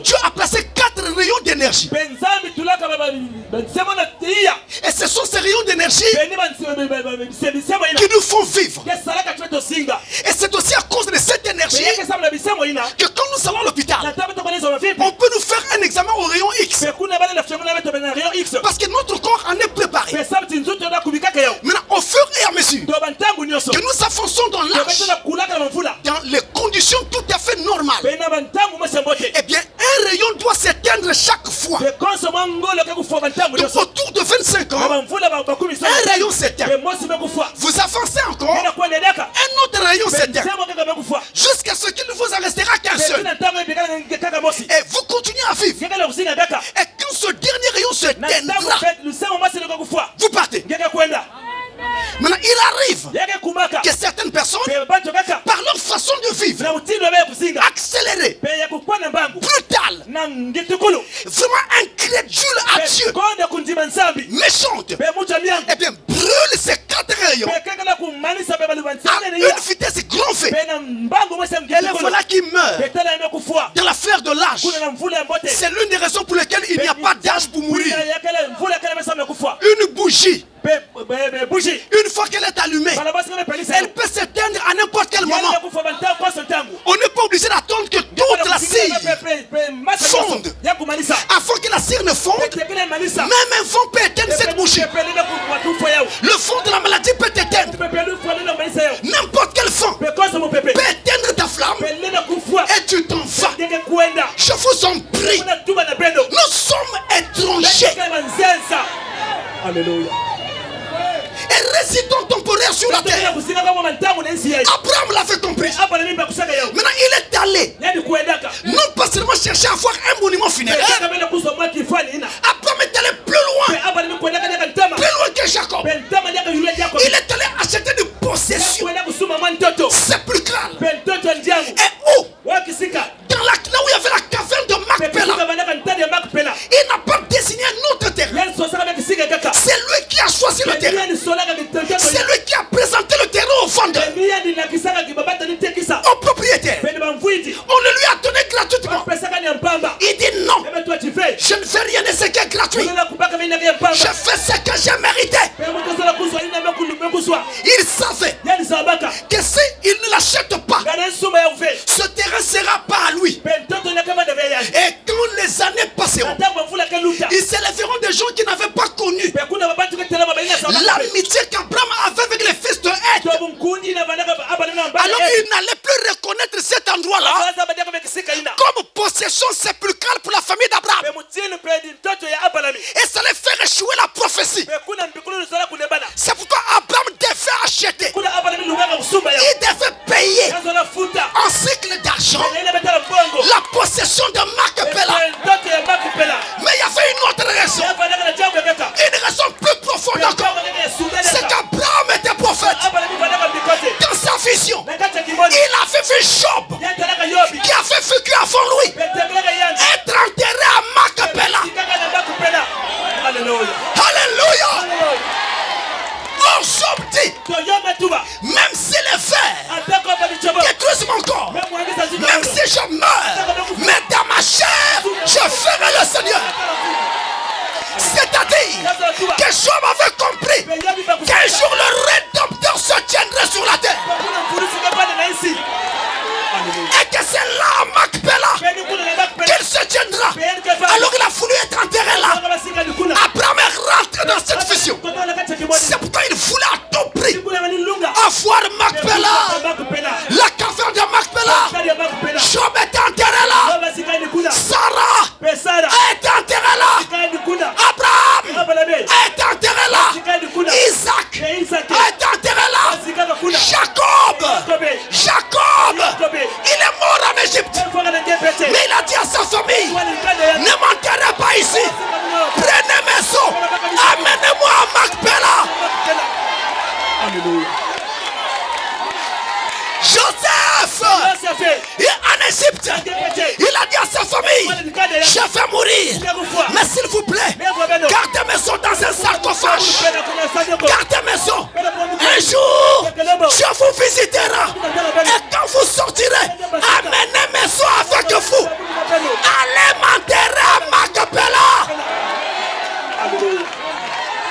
Dieu a placé 4 rayons d'énergie. Et ce sont ces rayons d'énergie qui nous font vivre. Et c'est aussi à cause de cette énergie que quand nous allons à l'hôpital, on peut nous faire un examen au rayon X. Parce que notre corps en est préparé. Maintenant, au fur et à mesure que nous avançons dans l'âge, dans les conditions tout à fait normales, eh bien, un rayon doit s'éteindre chaque fois. Donc, autour de 25 ans, un rayon s'éteint. Vous avancez encore, un autre rayon s'éteint. Jusqu'à ce qu'il ne vous en restera qu'un seul. Et vous continuez à vivre. Et quand ce dernier rayon s'éteindra, vous partez. Maintenant, il arrive que certaines personnes, par leur façon de vivre, accélérée, brutale, vraiment incrédule à Dieu, méchante, et bien brûle ces 4 rayons à une vitesse grand V. Et les voilà qui meurent dans la fleur de l'âge. C'est l'une des raisons pour lesquelles il n'y a pas d'âge pour mourir. Une bougie, une fois qu'elle est allumée, elle peut s'éteindre à n'importe quel moment. On n'est pas obligé d'attendre que toute la cire fonde. Avant que la cire ne fonde, même un vent peut éteindre cette bougie. Le vent de la maladie peut éteindre n'importe quel vent. Je vous en prie. Nous sommes étrangers. Alléluia. Et résidons temporaires sur la terre. Abraham l'avait compris. Maintenant il est allé. Non pas seulement chercher à avoir un monument funéraire. Abraham est allé plus loin. Plus loin que Jacob. Il est allé acheter des possessions sépulcrales. Et où? Dans là où il y avait la caverne de Macpéla. Il n'a pas désigné un autre terrain. C'est lui qui a choisi le terrain. C'est lui qui a présenté le terrain au vendeur, au propriétaire. On le lui a donné gratuitement. Il dit non, je ne fais rien de ce qui est gratuit. Je fais ce que j'ai mérité. Il savait que s'il ne l'achète pas, ce terrain ne sera pas à lui. Et quand les années passeront, ils s'élèveront des gens qui n'avaient pas connu l'amitié qu'Abraham avait avec les fils de Heth. Alors il n'allait plus reconnaître cet endroit-là comme possession sépulcrale pour la famille d'Abraham. Et ça les fait échouer la prophétie. C'est pourquoi Abraham devait acheter. Il devait payer en cycle d'argent la possession de Macpéla. Mais il y avait une autre raison. Une raison plus profonde encore. C'est qu'Abraham était prophète. Dans sa vision, il avait vu Job qui avait vécu avant lui être enterré à Macpéla. Alléluia. Oh, Job dit, même si les fers détruisent mon corps, même si je meurs, mais dans ma chair, je ferai le Seigneur. C'est-à-dire que Job avait compris qu'un jour le Rédempteur se tiendrait sur la terre. Et que c'est là à Macpéla qu'il se tiendra. Alors il a voulu être enterré là. Abraham est rentré dans cette vision. C'est pourquoi il voulait à tout prix avoir Macpéla. La caverne de Macpéla. Job est enterré là. Sarah est enterrée là. Abraham est enterré là. Isaac est enterré là. Jacob, il est mort en Égypte. Mais il a dit à sa famille, ne m'enterrez pas ici. Prenez mes os, amenez-moi à Macpéla. Alléluia. Joseph, en Égypte, il a dit à sa famille, je vais mourir, mais s'il vous plaît, gardez mes os dans un sarcophage. Gardez mes os. Un jour, je vous visiterai. Et quand vous sortirez, amenez mes os avec vous. Allez m'enterrer à Macpéla.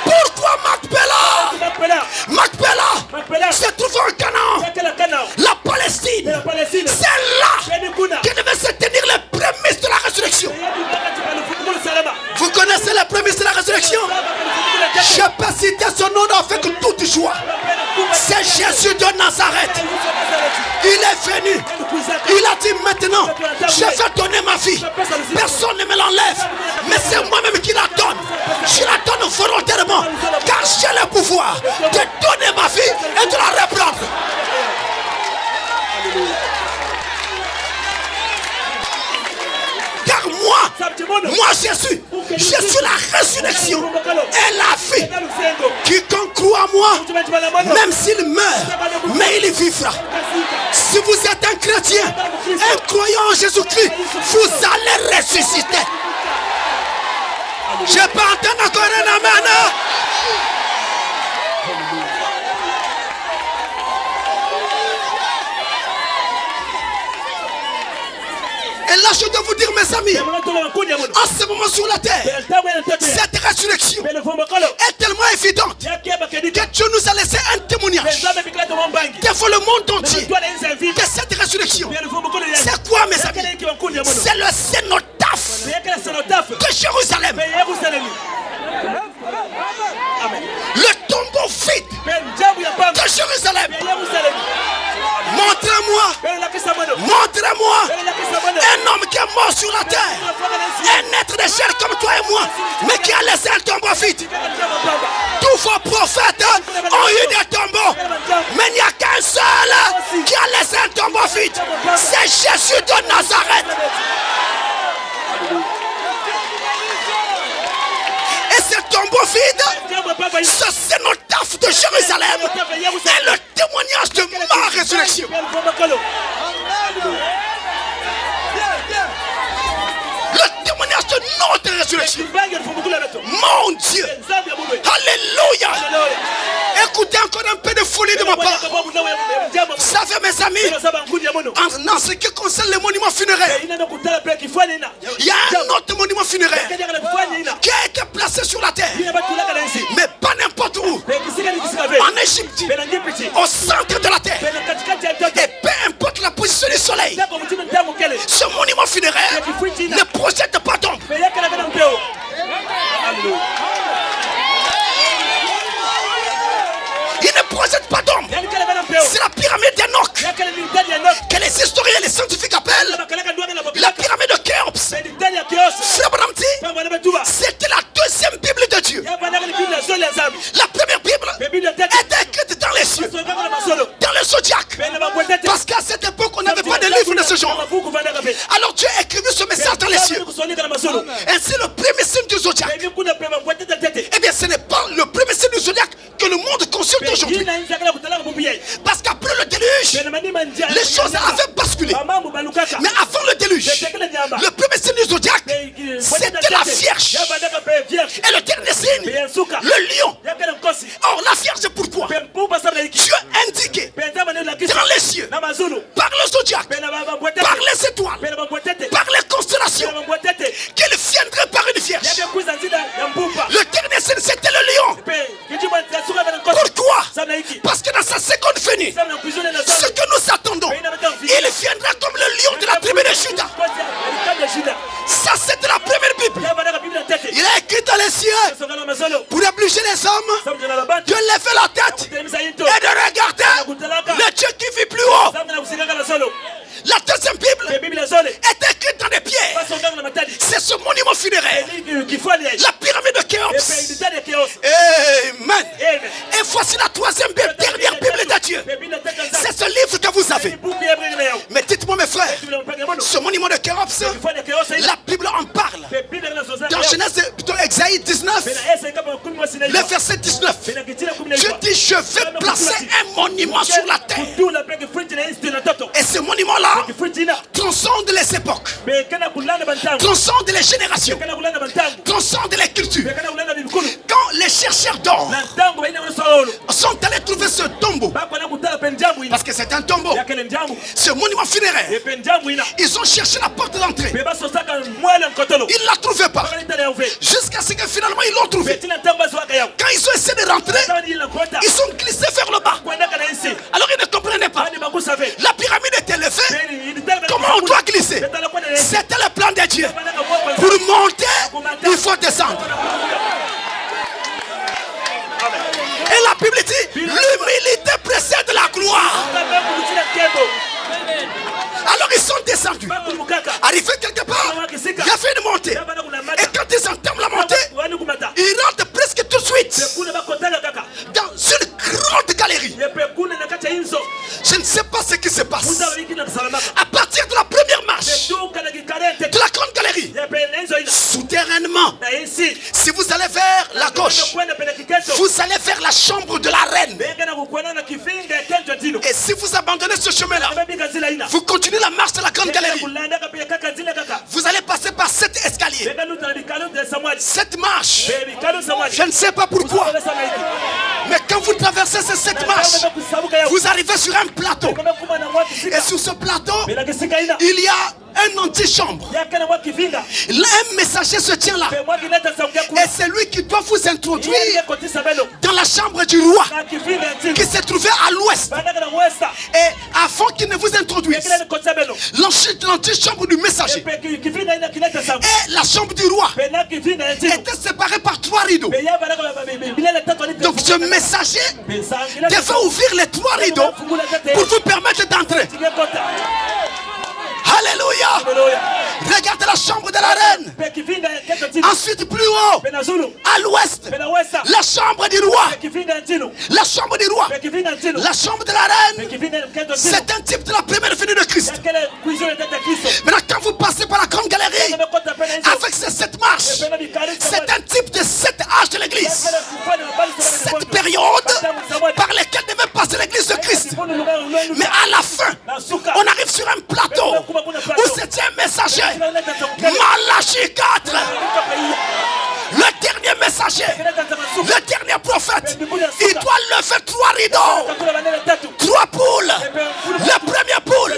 Pourquoi Macpéla se trouve en Canaan, la Palestine. C'est là que devait se tenir les prémices de la résurrection. Vous connaissez les prémices de la résurrection? Je peux citer son nom avec toute joie. C'est Jésus de Nazareth. Il est venu. Il a dit maintenant, je vais donner ma vie. Personne ne me l'enlève. Mais c'est moi-même qui la donne. Je la donne volontairement. Car j'ai le pouvoir de donner ma vie et de la reprendre. Car moi Jésus, je suis la résurrection et la vie. Quiconque croit en moi, même s'il meurt, mais il vivra. Si vous êtes un chrétien, un croyant en Jésus-Christ, vous allez ressusciter. Je peux entendre encore un amen. Et là je dois vous dire mes amis, en ce moment sur la terre, cette résurrection est tellement évidente que Dieu nous a laissé un témoignage devant le monde entier que cette résurrection, c'est quoi mes amis? C'est le cénotaphe de Jérusalem. Le tombeau vide de Jérusalem. Mon Montrez-moi un homme qui est mort sur la terre, un être de chair comme toi et moi, mais qui a laissé un tombeau vide. Tous vos prophètes ont eu des tombeaux, mais il n'y a qu'un seul qui a laissé un tombeau vide. C'est Jésus de Nazareth. Et ce tombeau vide, c'est notre taf de Jérusalem et le témoignage de ma résurrection. Le témoignage de notre résurrection. Mon Dieu. Alléluia. Écoutez encore un peu de folie de ma part. Vous savez, mes amis, en ce qui concerne les monuments funéraires, il y a un autre monument funéraire qui a été placé sur la terre, mais pas n'importe où. En Égypte, au centre de la terre. Et peu importe la position du soleil, ce monument funéraire ne projette pas d'ombre. Il ne projette pas d'ombre. C'est la pyramide d'Enoch que les historiens et les scientifiques appellent la pyramide de Khéops. C'était la deuxième Bible de Dieu. La première Bible était écrite dans les cieux, dans le zodiaque, parce qu'à cette époque on n'avait pas de livre de ce genre. Alors Dieu écrivit ce message dans les cieux. Ainsi le premier signe du zodiaque, eh bien ce n'est pas le premier signe du zodiaque que le monde consulte aujourd'hui. Parce qu'après le déluge, les choses avaient basculé. Mais avant le déluge, le premier signe du zodiaque, c'était la Vierge. Et le dernier signe, le lion. Or la Vierge, pourquoi Dieu indiquait dans les cieux, par le zodiaque, par les étoiles, par les constellations, qu'il viendrait par une Vierge. Le dernier signe, c'était le lion. Pourquoi? Parce que dans sa seconde venue, ce que nous attendons, il viendra comme le lion de la tribu de Juda. Ça, c'était la première Bible. Il a écrit dans les cieux pour obliger les hommes de lever la tête et de regarder le Dieu qui vit plus haut. La deuxième Bible est écrite dans des pierres. C'est ce monument funéraire, la pyramide de Khéops. Amen. Et voici la troisième Bible, dernière Bible de Dieu. C'est ce livre que vous avez. Mais dites-moi, mes frères, ce monument de Khéops, la Bible en parle. Dans Genèse, plutôt Exaïe 19, le verset 19, Dieu dit: je vais placer un monument sur la terre. Et ce monument-là transcende les époques, transcende les générations, transcende les cultures. Quand les chercheurs d'or sont allés trouver ce tombeau, parce que c'est un tombeau, ce monument funéraire, ils ont cherché la porte d'entrée, ils ne la trouvaient pas, jusqu'à ce que finalement ils l'ont trouvé. Quand ils ont essayé de rentrer, ils sont glissés vers le bas. Alors ils ne comprenaient pas. La pyramide était levée. Comment on doit glisser? C'était le plan de Dieu. Pour monter, il faut descendre. Et la Bible dit: l'humilité précède la gloire. Alors ils sont descendus. Arrivés quelque part, il y avait une montée. Et quand ils entament la montée, ils rentrent presque tout de suite dans une grande galerie. Je ne sais pas ce qui se passe. À partir de la première marche de la grande galerie, souterrainement, si vous allez vers la gauche, vous allez vers la chambre de la reine. Et si vous abandonnez ce chemin-là, vous continuez la marche de la grande galerie, vous allez passer par 7 escaliers, 7 marches. Je ne sais pas pourquoi, mais quand vous traversez ces 7 marches, vous arrivez sur un plateau. Et sur ce plateau, il y a une antichambre. Un messager se tient là. Et c'est lui qui doit vous introduire dans la chambre du roi, qui se trouvait à l'ouest. Et avant qu'il ne vous introduise, l'antichambre du messager et la chambre du roi étaient séparées par 3 rideaux. Donc ce messager devait ouvrir les 3 rideaux pour vous permettre d'entrer. Ensuite, plus haut, à l'ouest, la chambre du roi. La chambre du roi. La chambre de la reine. C'est un type de la première venue de Christ. Maintenant, quand vous passez par la grande galerie, avec ces 7 marches, c'est un type de 7 âges de l'église. Cette période par laquelle devait passer l'église de Christ. Mais à la fin, on arrive sur un plateau où c'était un messager. Malachie 4. Le dernier messager, le dernier prophète, il doit lever 3 rideaux, 3 poules. Le premier poule,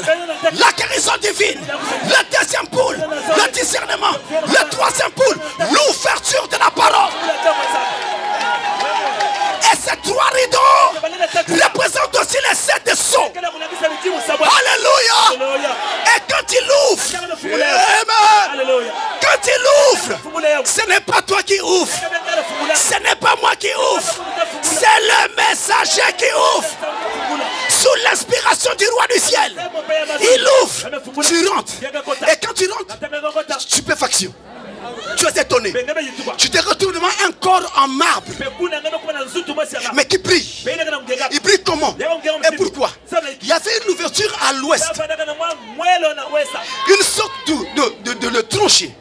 la guérison divine. Le deuxième poule, le discernement. Le troisième poule, l'ouverture de la parole. Et ces 3 rideaux représentent aussi les 7 sceaux. Alléluia. Et quand il ouvre, amen. Quand il ouvre, ce n'est pas toi qui ouvre. Ce n'est pas moi qui ouvre. C'est le messager qui ouvre. Sous l'inspiration du roi du ciel. Il ouvre. Tu rentres. Et quand tu rentres, stupéfaction. Tu es étonné. Tu te retrouves devant un corps en marbre. Mais qui brille. Il brille comment? Et pourquoi? Il y avait une ouverture à l'ouest. Une sorte de tranchée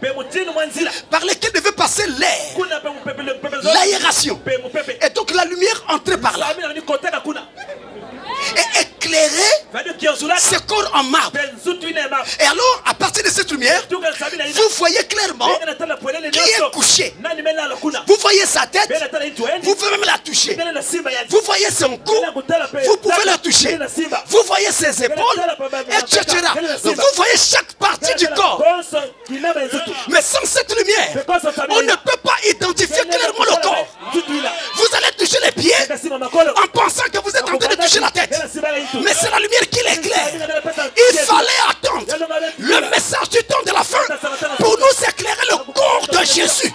par laquelle devait passer l'air. L'aération. Et donc la lumière entrait par là. Et éclairer ce corps en marbre. Et alors, à partir de cette lumière, vous voyez clairement qui est couché. Vous voyez sa tête, vous pouvez même la toucher. Vous voyez son cou, vous pouvez la toucher. Vous voyez ses épaules, etc. Donc vous voyez chaque partie du corps. Mais sans cette lumière, on ne peut pas identifier clairement le corps. Vous allez toucher les pieds en pensant que vous êtes en train de toucher la tête. Mais c'est la lumière qui l'éclaire. Il fallait attendre le message du temps de la fin pour nous éclairer le corps de Jésus.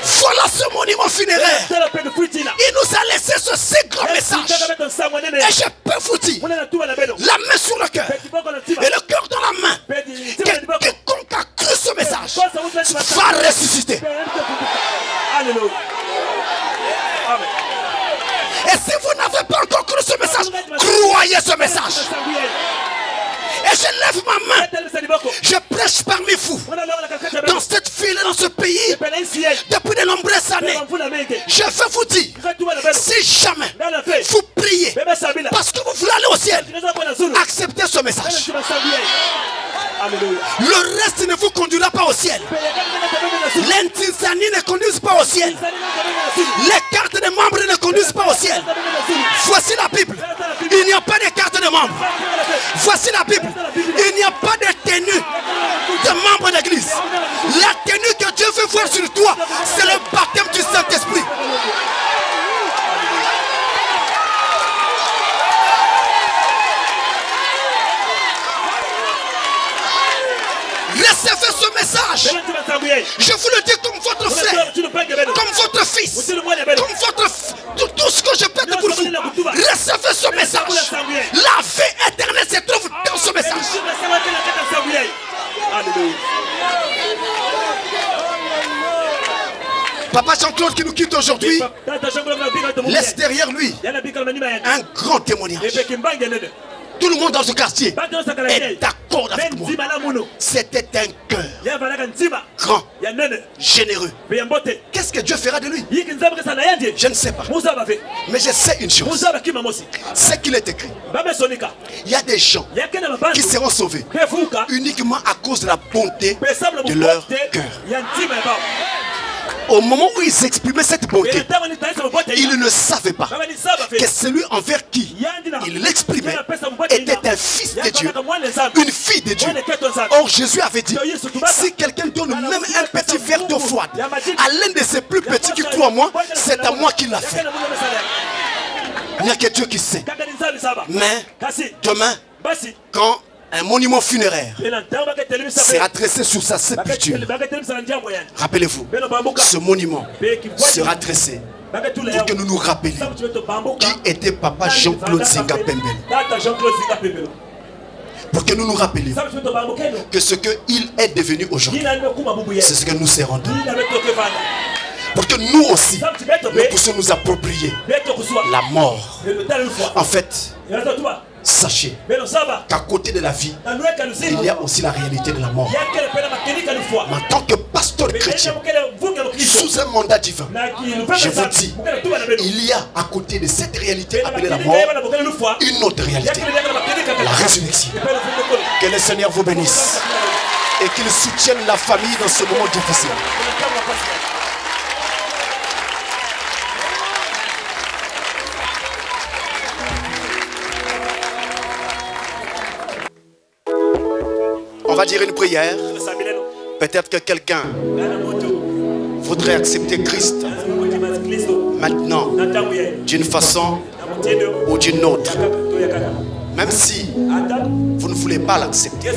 Voilà ce monument funéraire. Il nous a laissé ce si grand message. Et je peux vous dire, la main sur le cœur et le cœur dans la main, que quiconque a cru ce message va ressusciter. Alléluia. Amen. Et si vous n'avez pas encore cru ce message, croyez ce message. Et je lève ma main. Je prêche parmi vous. Dans cette ville, dans ce pays, depuis de nombreuses années. Je veux vous dire, si jamais vous priez parce que vous voulez aller au ciel, acceptez ce message. Le reste ne vous conduira pas au ciel. L'intisanie ne conduit pas au ciel. Les cartes de membres ne conduisent pas au ciel. Voici la Bible. Il n'y a pas de carte de membres. Voici la Bible. Il n'y a pas de tenue de membre d'église. La tenue que Dieu veut voir sur toi, c'est le baptême du Saint-Esprit. Recevez ce message. Je vous le dis comme votre frère, comme votre fils, comme tout ce que je peux dire pour vous. Recevez ce message. La vie éternelle se trouve dans ce message. Papa Jean-Claude qui nous quitte aujourd'hui laisse derrière lui un grand témoignage. Tout le monde dans ce quartier est d'accord avec moi. C'était un cœur grand, généreux. Qu'est-ce que Dieu fera de lui? Je ne sais pas. Mais je sais une chose. C'est qu'il est écrit. Il y a des gens qui seront sauvés uniquement à cause de la bonté de leur cœur. Au moment où ils exprimaient cette bonté, ils ne savaient pas que celui envers qui il l'exprimait était un fils de Dieu, une fille de Dieu. Or Jésus avait dit, si quelqu'un donne même un petit verre d'eau froide à l'un de ses plus petits qui croit en moi, c'est à moi qu'il l'a fait. Il n'y a que Dieu qui sait. Mais demain, quand un monument funéraire sera tressé sur sa sépulture, rappelez-vous, ce monument sera tressé pour que nous nous rappelions qui était Papa Jean-Claude Zinga Pembele. Pour que nous nous rappelions que ce qu'il est devenu aujourd'hui, c'est ce que nous serons demain. Pour que nous aussi, nous puissions nous approprier la mort. En fait, sachez qu'à côté de la vie, il y a aussi la réalité de la mort. En tant que pasteur chrétien, sous un mandat divin, je vous dis, il y a à côté de cette réalité appelée la mort, une autre réalité, la résurrection. Que le Seigneur vous bénisse et qu'il soutienne la famille dans ce moment difficile. On va dire une prière. Peut-être que quelqu'un voudrait accepter Christ maintenant d'une façon ou d'une autre. Même si vous ne voulez pas l'accepter,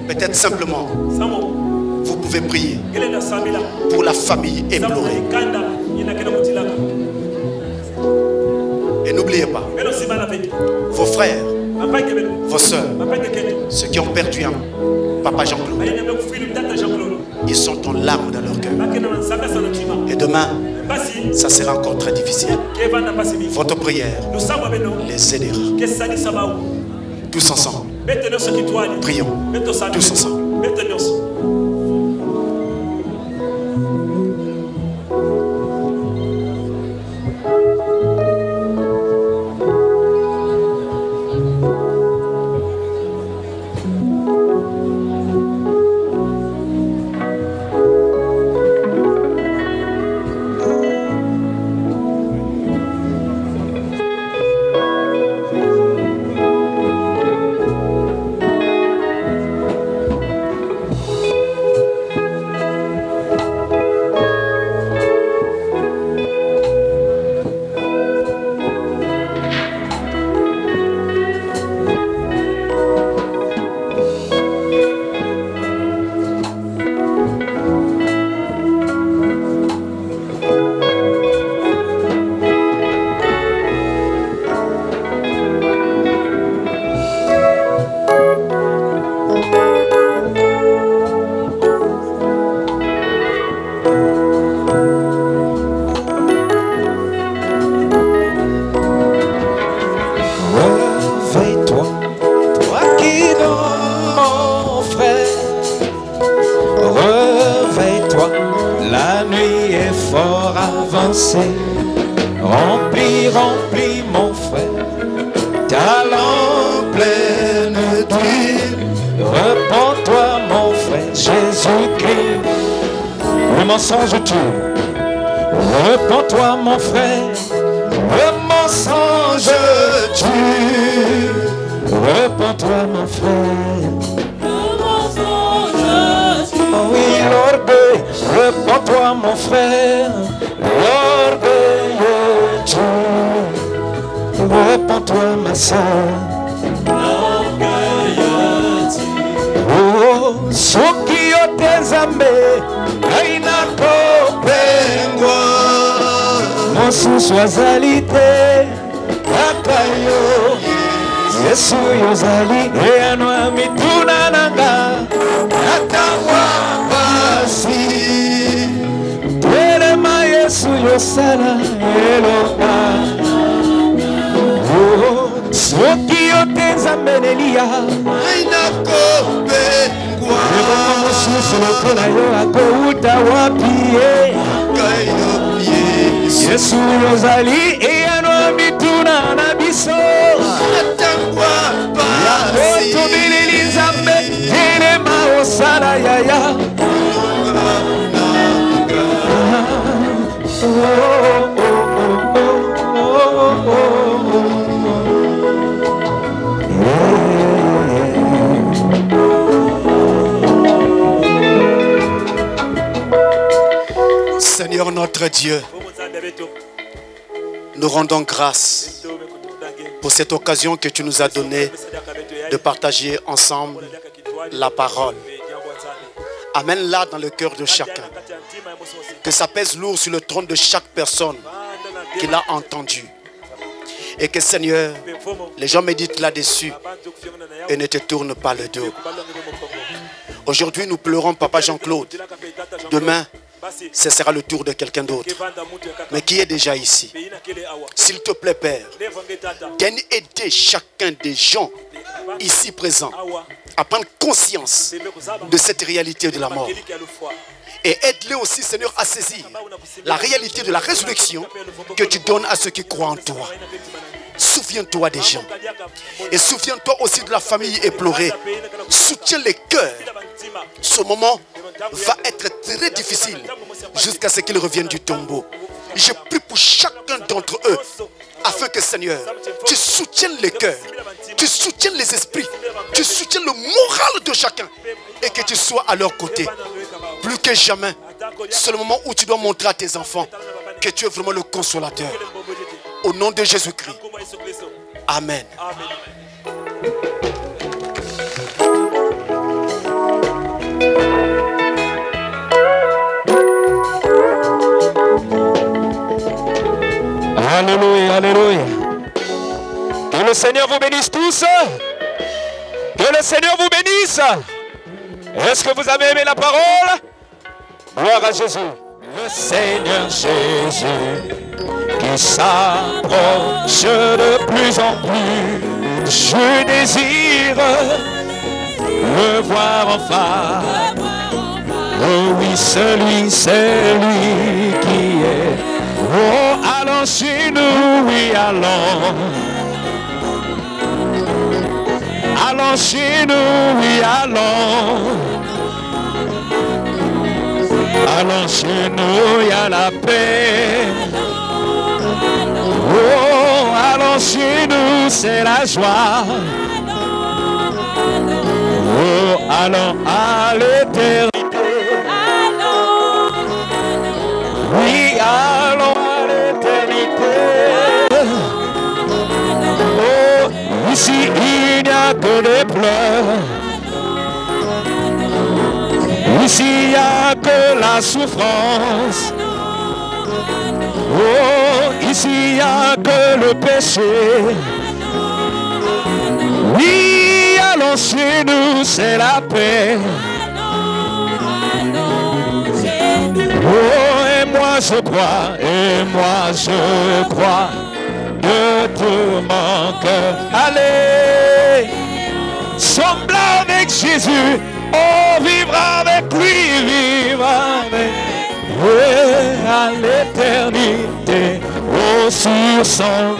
peut-être simplement vous pouvez prier pour la famille éplorée. Et n'oubliez pas, vos frères, vos soeurs, ceux qui ont perdu un papa Jean-Claude, ils sont en larmes dans leur cœur. Et demain, ça sera encore très difficile. Votre prière les aidera. Tous ensemble. Prions. Tous ensemble. Remplis, remplis mon frère, ta lampe pleine d'huile. Repends-toi mon frère, Jésus-Christ, le mensonge tue. Repends-toi mon frère, le mensonge tue. Repends-toi mon frère, le mensonge tue. Oh oui, l'orgueil, repends-toi mon frère. L'orgueil tue, repends-toi ma soeur. L'orgueil tue. Oh, soki otezambe, aina kopengwa. Mosusu azali te, akayo. Yesu yozali, eyanwa mituna nanga. Atangwa basi. Yesu yosala elonga. Soki otezambe Elia aina kopengwa. Mosusu lokola yo akouta wapi ye. Yesu yozali eyanwa mituna na biso. Atangwa basi. Tobeleli Nzambe telema osala yaya. Seigneur notre Dieu, nous rendons grâce pour cette occasion que tu nous as donnée de partager ensemble la parole. Amène-la dans le cœur de chacun. Que ça pèse lourd sur le trône de chaque personne qui l'a entendu. Et que Seigneur, les gens méditent là-dessus et ne te tournent pas le dos. Aujourd'hui, nous pleurons Papa Jean-Claude. Demain, ce sera le tour de quelqu'un d'autre. Mais qui est déjà ici? S'il te plaît, Père, viens aider chacun des gens ici présents à prendre conscience de cette réalité de la mort. Et aide-les aussi, Seigneur, à saisir la réalité de la résurrection que tu donnes à ceux qui croient en toi. Souviens-toi des gens. Et souviens-toi aussi de la famille éplorée. Soutiens les cœurs. Ce moment va être très difficile jusqu'à ce qu'ils reviennent du tombeau. Je prie pour chacun d'entre eux afin que, Seigneur, tu soutiennes les cœurs, tu soutiennes les esprits, tu soutiennes le moral de chacun et que tu sois à leur côté. Plus que jamais, c'est le moment où tu dois montrer à tes enfants que tu es vraiment le consolateur. Au nom de Jésus-Christ. Amen. Alléluia, alléluia. Que le Seigneur vous bénisse tous. Que le Seigneur vous bénisse. Est-ce que vous avez aimé la parole? Gloire à Jésus. Le Seigneur Jésus qui s'approche de plus en plus. Je désire le voir enfin. Oh oui, celui qui est. Oh, allons chez nous, oui, allons. Allons chez nous, oui, allons. Allons chez nous, il y a la paix. Oh, allons chez nous, c'est la joie. Oh, allons à l'éternité. Oui, allons à l'éternité. Oh, ici il n'y a que des pleurs. Ici il n'y a que la souffrance. Oh, ici il n'y a que le péché. Oui, allons chez nous, c'est la paix. Oh, et moi je crois de tout mon cœur. Allez, semble avec Jésus, oh, vivre avec lui, vivre avec lui à l'éternité, oh, sur son.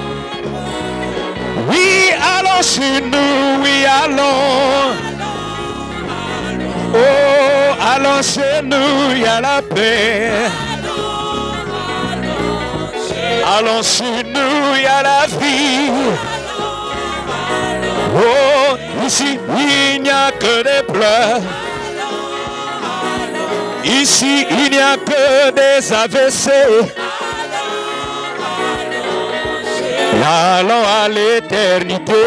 Oui, allons chez nous, oui, allons. Oh, allons chez nous, il y a la paix. Allons chez nous, il y a la vie. Oh, ici, il n'y a que des pleurs. Ici, il n'y a que des AVC. Allons à l'éternité.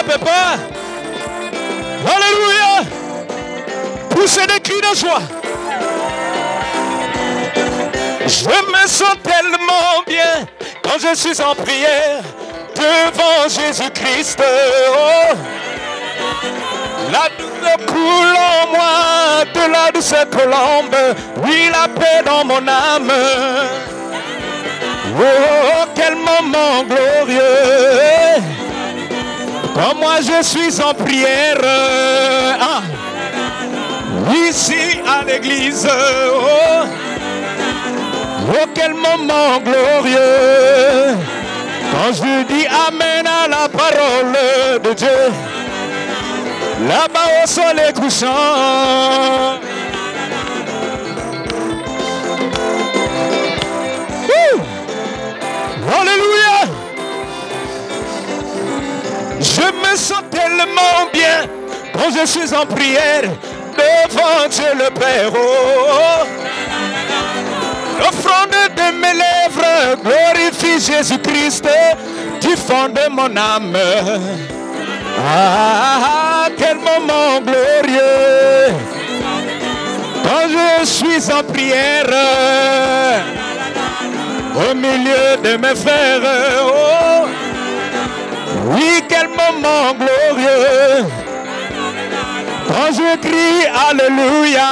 Pépa. Alléluia. Poussez des cris de joie. Je me sens tellement bien quand je suis en prière devant Jésus-Christ. Oh. La douleur coule en moi de la douce colombe. Oui, la paix dans mon âme. Oh, quel moment glorieux. Quand moi je suis en prière, ici à l'église, oh, quel moment glorieux. Quand je dis amen à la parole de Dieu, là-bas au soleil couchant. Alléluia. Je me sens tellement bien quand je suis en prière devant Dieu le Père. Oh, l'offrande de mes lèvres glorifie Jésus-Christ du fond de mon âme. Ah, quel moment glorieux quand je suis en prière au milieu de mes frères. Oh, oui, quel moment glorieux quand je crie Alléluia.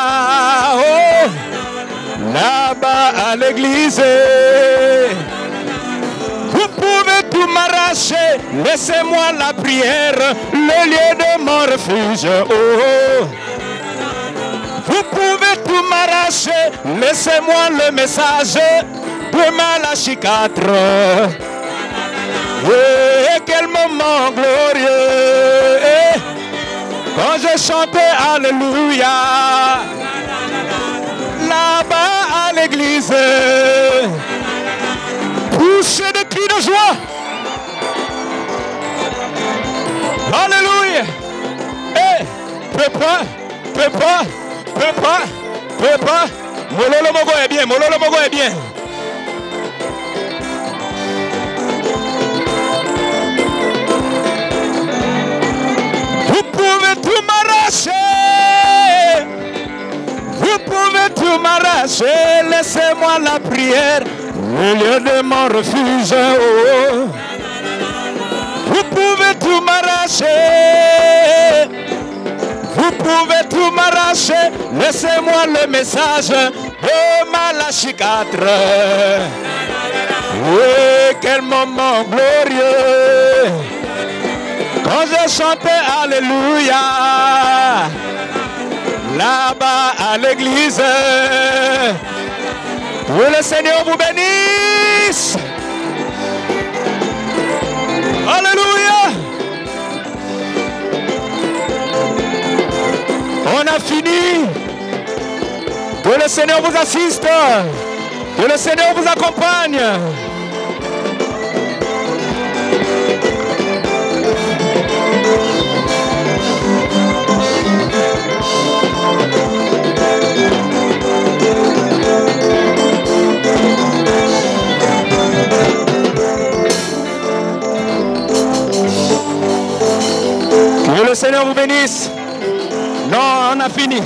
Oh, là-bas à l'église. Vous pouvez tout m'arracher, laissez-moi la prière, le lieu de mon refuge. Oh. Vous pouvez tout m'arracher, laissez-moi le message de Malachie 4. Et quel moment glorieux quand je chantais Alléluia là-bas à l'église. Poussez des cris de joie. Alléluia. Prépare. Mololo Mogo est bien, Mololo Mogo est bien. Vous pouvez tout m'arracher. Vous pouvez tout m'arracher. Laissez-moi la prière au lieu de mon refuge. Oh. Vous pouvez tout m'arracher. Vous pouvez tout m'arracher. Laissez-moi le message de Malachie 4. Oui, quel moment glorieux quand je chantais Alléluia là-bas à l'église. Que le Seigneur vous bénisse. Alléluia. On a fini. Que le Seigneur vous assiste. Que le Seigneur vous accompagne. Que le Seigneur vous bénisse. Non, on a fini.